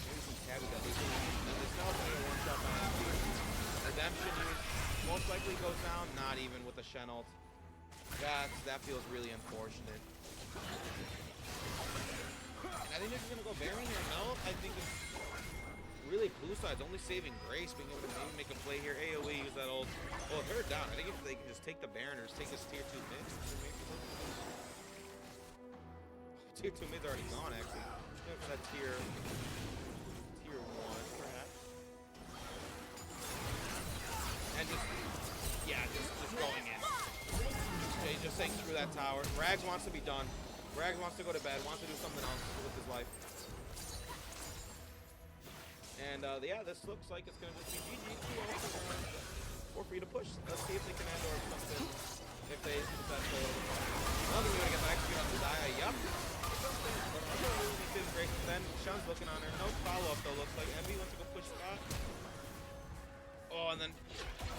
maybe some Tabby that leaves. And this now going to one-shot by Envy. Redemption use most likely goes down, not even with the Shen ult. That feels really unfortunate. And I think they're just gonna go Baron here. No, I think it's really blue side's only saving Grace, being able to maybe make a play here. AoE, use that ult. Well, third down. I think if they can just take the Baron or just take this tier 2 mid. Tier 2 mid's already gone, actually. Just going for that tier 1, perhaps. And just going in. Okay, just saying through that tower. Rags wants to be done. Rags wants to go to bed, wants to do something else with his life. And yeah, this looks like it's gonna just be GG 2-0 or for you to push. Let's see if they can end or something. If they decide to another we're gonna get the execute on the Zaya. Yup. Great. Then Shun's looking on her. No follow-up though, looks like. Envy wants to go push Scott. Oh, and then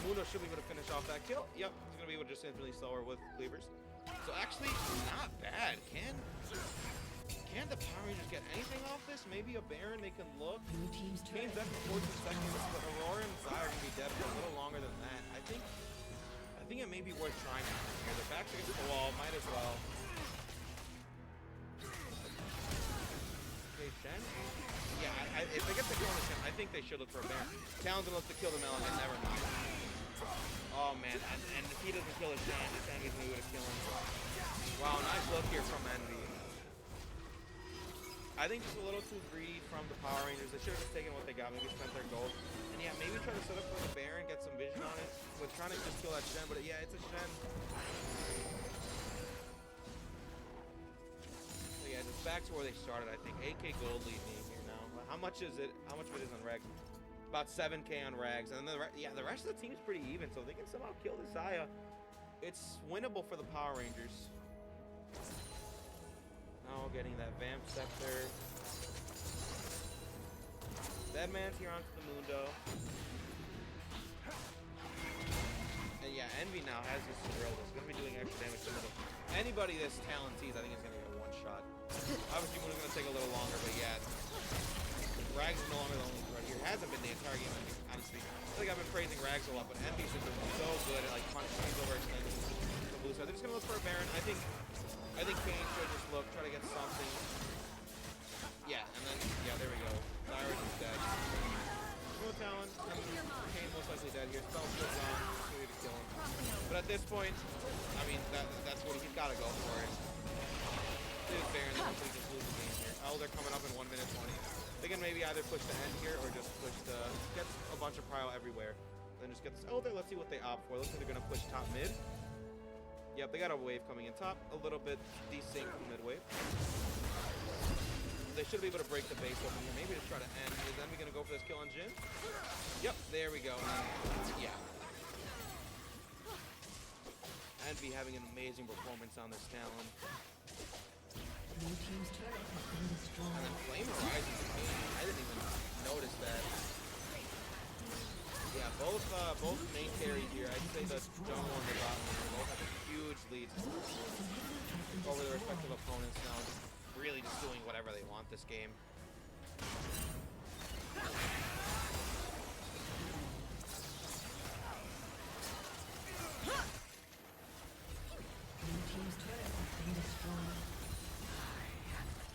Muno should be able to finish off that kill. Yep, he's gonna be able to just instantly slow her with cleavers. So actually, not bad. Can the Power Rangers get anything off this? Maybe a Baron they can look. Kane's dead for 14 seconds, but Aurora and Zaya are gonna be dead for a little longer than that. I think it may be worth trying here. They're back against the wall, might as well. Okay, Shen. Yeah, if they get the kill on the Shen, I think they should look for a Baron. Talon's gonna look to kill the Melon, and never mind. Oh man, and if he doesn't kill a Shen, this Envy's gonna be able to kill him. Wow, nice look here from Envy. I think just a little too greedy from the Power Rangers. They should have just taken what they got, maybe spent their gold. And yeah, maybe try to set up for the Baron, get some vision on it with trying to just kill that Shen, but yeah, it's a Shen. So yeah, just back to where they started. I think 8k gold lead me here now. How much is it? How much of it is on Rags? About 7k on Rags. And then the rest of the team's pretty even, so if they can somehow kill this Zaya, it's winnable for the Power Rangers. Now getting that Vamp Scepter. Deadman's here onto the Mundo. And yeah, Envy now has his Skrill. It's going to be doing extra damage to anybody this Talon sees. I think is going to get a one-shot. Obviously, Mundo's going to take a little longer, but yeah. Rags is no longer the only threat here. Hasn't been the entire game, honestly. I think I've been praising Rags a lot, but Envy's been so good at like punching things over extending the blue side. They're just going to look for a Baron. I think Kane should just look, try to get something. Yeah, and then, yeah, there we go. Cyrus is dead. No Talon. Kane most likely dead here. Spell's still gone. Need to kill him. But at this point, I mean, that's what he's got to go for it. This Baron, they hopefully just lose the game here. Oh, they're coming up in 1 minute 20. They can maybe either push the end here or just push the, get a bunch of prio everywhere. Then just get this elder. Let's see what they opt for. Looks like they're going to push top mid. Yep, they got a wave coming in top. A little bit desync from mid wave. They should be able to break the base open here. Maybe just try to end. Is Envy going to go for this kill on Jin? Yep, there we go. Yeah. Envy having an amazing performance on this Talon. Blue team's turret has been destroyed. And then Flame Horizon, I didn't even notice that. Yeah, both main carries here. I'd say the jungle and the bottom both have huge leads over their respective opponents now. Really just doing whatever they want this game. Blue team's turret has been destroyed.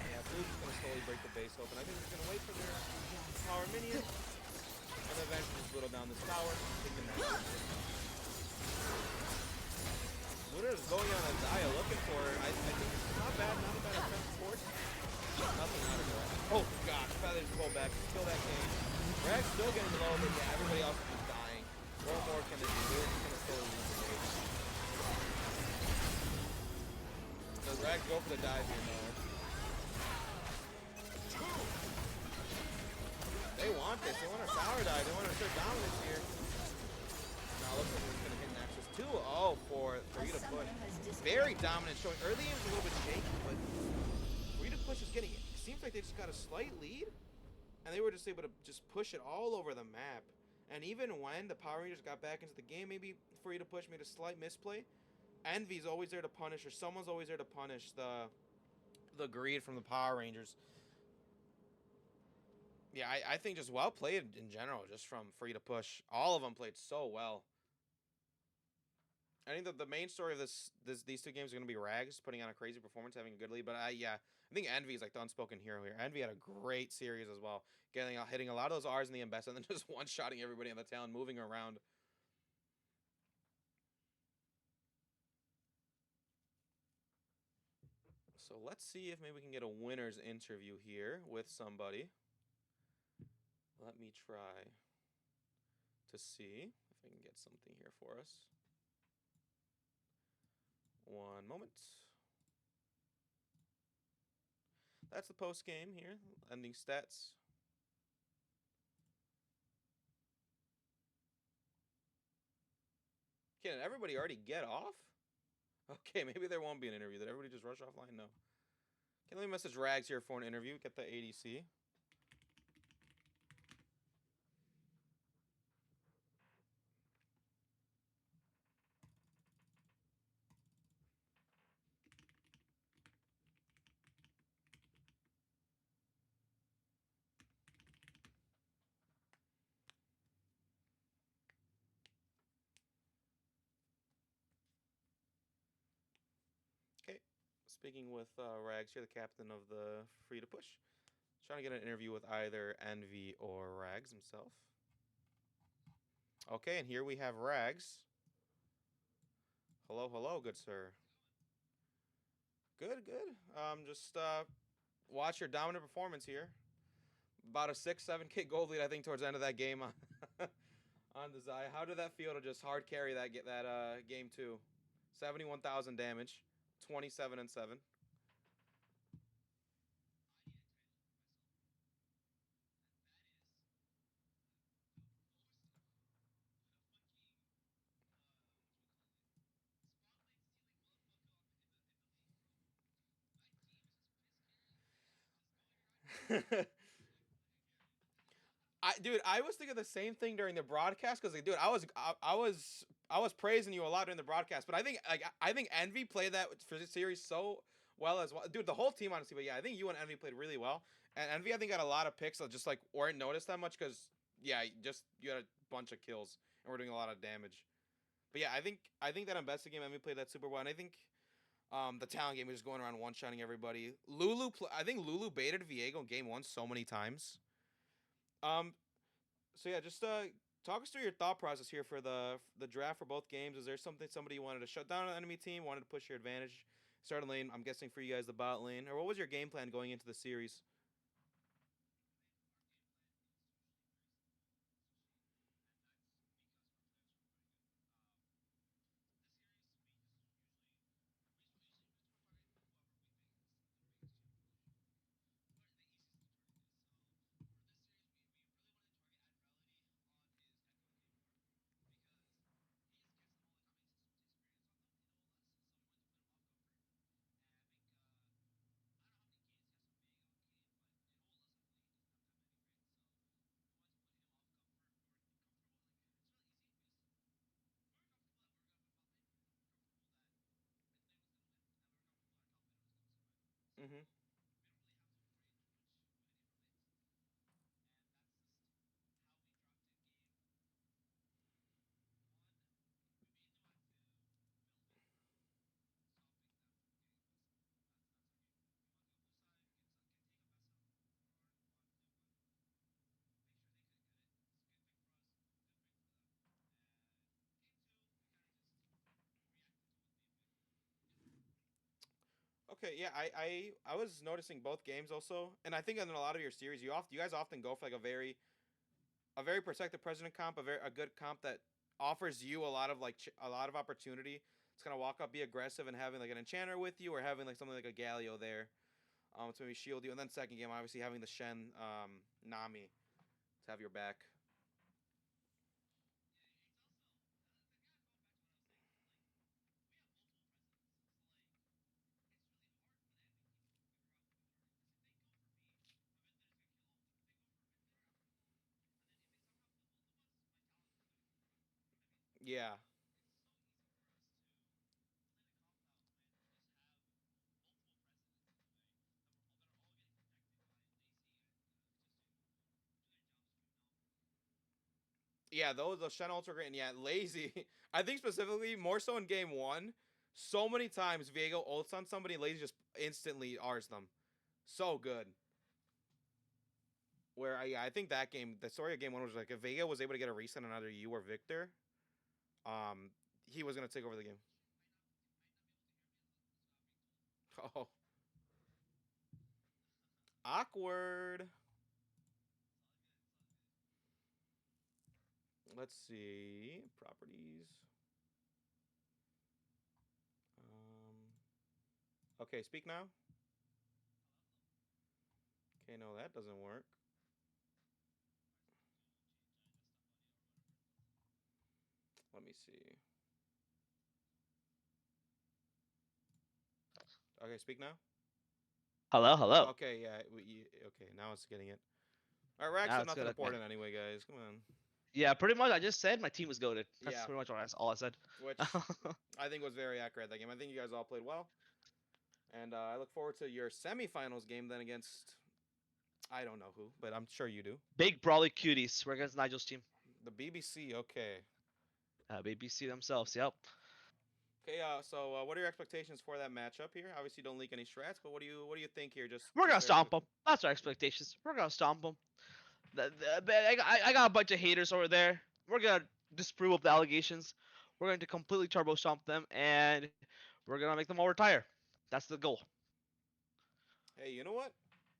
Yeah, Blue's just gonna slowly break the base open. I think he's gonna wait for their power minion. And eventually just whittle down this tower. Taking that. Winner's going on a Zaya looking for her. I think it's not a bad attempt support. Nothing out of her. Oh gosh, Feathers pull back, kill that game. Rag's still getting low, but yeah, everybody else is dying. What more can they do? They're just gonna slowly lose the game. Does Rag go for the dive here? No. They want this. They want a sour dive. They want to assert dominance here. Now looks like it's gonna hit Nexus 2. Oh, for you to push. Very dominant showing. Early game was a little bit shaky, but for you to push is getting it. Seems like they just got a slight lead. and they were just able to just push it all over the map. And even when the Power Rangers got back into the game, maybe for you to push made a slight misplay, Envy's always there to punish, or someone's always there to punish the greed from the Power Rangers. Yeah, I think just well played in general, just from free to push. All of them played so well. I think that the main story of these two games are going to be Rags putting on a crazy performance, having a good lead. But I think Envy is like the unspoken hero here. Envy had a great series as well, hitting a lot of those R's in the embeds, and then just one shotting everybody on the tail and moving around. So let's see if maybe we can get a winner's interview here with somebody. Let me try to see if I can get something here for us. One moment. That's the post game here, ending stats. Can everybody already get off? Okay, maybe there won't be an interview. Did everybody just rush offline? No. Okay, let me message Rags here for an interview. Get the ADC. Okay, speaking with Rags here, the captain of the Free to Push. Trying to get an interview with either Envy or Rags himself. Okay, and here we have Rags. Hello, hello, good sir. Good, good. Just watch your dominant performance here. About a 6-7 gold lead, I think, towards the end of that game on, on the Zaya. How did that feel to just hard carry that game two? 71,000 damage, 27-7. Dude, I was thinking the same thing during the broadcast because, like, dude, I was praising you a lot during the broadcast, but I think Envy played that for this series so well as well, dude. The whole team, honestly, but yeah, I think you and Envy played really well, and Envy I think got a lot of picks that just like weren't noticed that much because yeah, just you had a bunch of kills and we're doing a lot of damage. But yeah, I think that Ambessa game Envy played that super well, and I think the talent game was just going around one shotting everybody. I think Lulu baited Viego in game one so many times. Um, so yeah, just talk us through your thought process here for the draft for both games. Is there somebody you wanted to shut down an enemy team, wanted to push your advantage, start a lane? I'm guessing for you guys the bot lane, or what was your game plan going into the series? Mm-hmm. Okay, yeah, I was noticing both games also, and I think in a lot of your series, you guys often go for like a very protected president comp, a good comp that offers you a lot of a lot of opportunity. It's gonna walk up, be aggressive, and having like an enchanter with you, or having like something like a Galio there, to maybe shield you. And then second game, obviously having the Shen Nami to have your back. Yeah. Yeah, those Shen ults are great. And yeah, lazy. I think specifically more so in game one. So many times Viego ults on somebody, lazy just instantly R's them. So good. Where yeah, I think that game, the story of game one was like if Vega was able to get a reset on either you or Victor, um, he was gonna take over the game. Oh, awkward. Let's see properties. Um, okay, speak now. Okay, no, that doesn't work. Let me see. Okay, speak now. Hello, hello. Okay, yeah. Okay, now it's getting it. All right, Rack Now said it's nothing good. Okay. important anyway, guys. Come on. Yeah, pretty much. I just said my team was goaded. That's Yeah, pretty much all I said. which I think was very accurate that game. I think you guys all played well, and I look forward to your semifinals game then against I don't know who, but I'm sure you do. Big brawly cuties. We're against Nigel's team. The BBC. Okay. BBC themselves. Yep. Okay. So what are your expectations for that matchup here? Obviously, don't leak any strats, but what do you think here? We're Just gonna very stomp them. quickly. That's our expectations. We're gonna stomp them. I got a bunch of haters over there. We're gonna disprove of the allegations. We're going to completely turbo stomp them, and we're gonna make them all retire. That's the goal. Hey, you know what?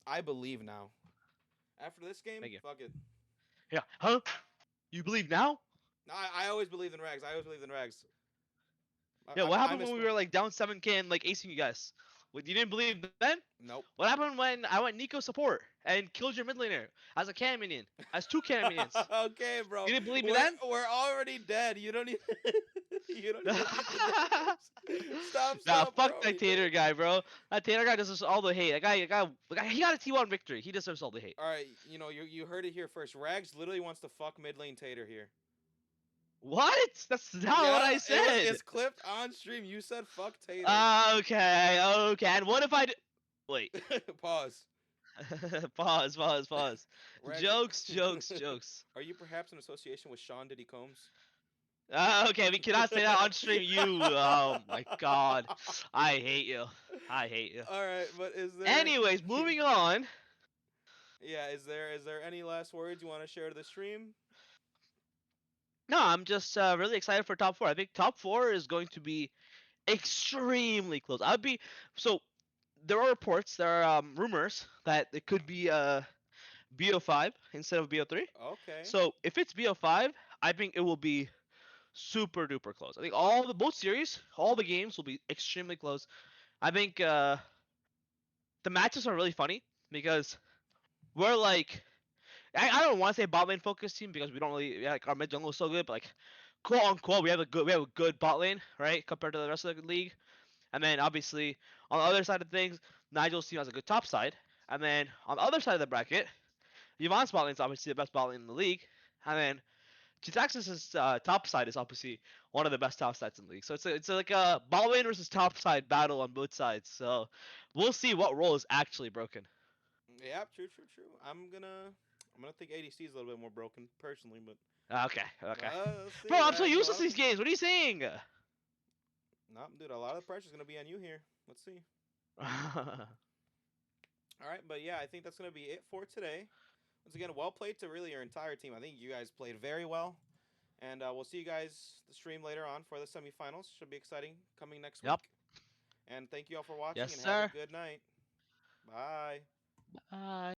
I believe now. After this game, Thank you. fuck it. Yeah. Huh? You believe now? No, I always believed in Rags. I always believed in Rags. Yeah. What I happened when miss we were like down 7K and like acing you guys? What, you didn't believe then? Nope. What happened when I went Nico support and killed your mid laner as a cannon minion, as two cannon minions? Okay, bro. You didn't believe me We're then? we're already dead. You don't need you don't even need the names. Nah, Stop, fuck bro. that You don't. Tater guy, bro. That Tater guy deserves all the hate. He got a T1 victory. He deserves all the hate. All right, you heard it here first. Rags literally wants to fuck mid lane Tater here. What? That's not what Yeah, I said. it's clipped on stream. You said fuck Tater. Okay, okay. And what if I do? Wait. Pause. Pause. Rags, Jokes. are you perhaps in association with Sean Diddy Combs? Okay, we cannot say that on stream. Oh my god. I hate you. I hate you. All right, but is there? Anyways, moving on. Yeah, is there any last words you want to share to the stream? No, I'm just really excited for top four. I think top four is going to be extremely close. I'd be so. There are reports, there are rumors that it could be BO5 instead of BO3. Okay. So if it's BO5, I think it will be super duper close. I think all the both series, all the games will be extremely close. I think the matches are really funny because we're like I don't want to say bot lane focused team because we don't really like our mid jungle is so good, but like quote unquote we have a good bot lane, right, compared to the rest of the league. And then obviously on the other side of things, Nigel's team has a good top side. And then on the other side of the bracket, Yvonne's bot lane is obviously the best bot lane in the league. And then Jitaxis' top side is obviously one of the best top sides in the league. So it's like a bot lane versus top side battle on both sides. So we'll see what role is actually broken. Yeah, true. I'm gonna think ADC is a little bit more broken personally, but Okay. let's Bro, see, I'm so Rags. A useless lot to these of games. What are you saying? no, dude, a lot of the pressure's gonna be on you here. Let's see. All right, but yeah, I think that's gonna be it for today. Once again, well played to really your entire team. I think you guys played very well, and we'll see you guys the stream later on for the semifinals. Should be exciting coming next Yep. week. And thank you all for watching, Yes, and have a sir. good night. Bye. Bye.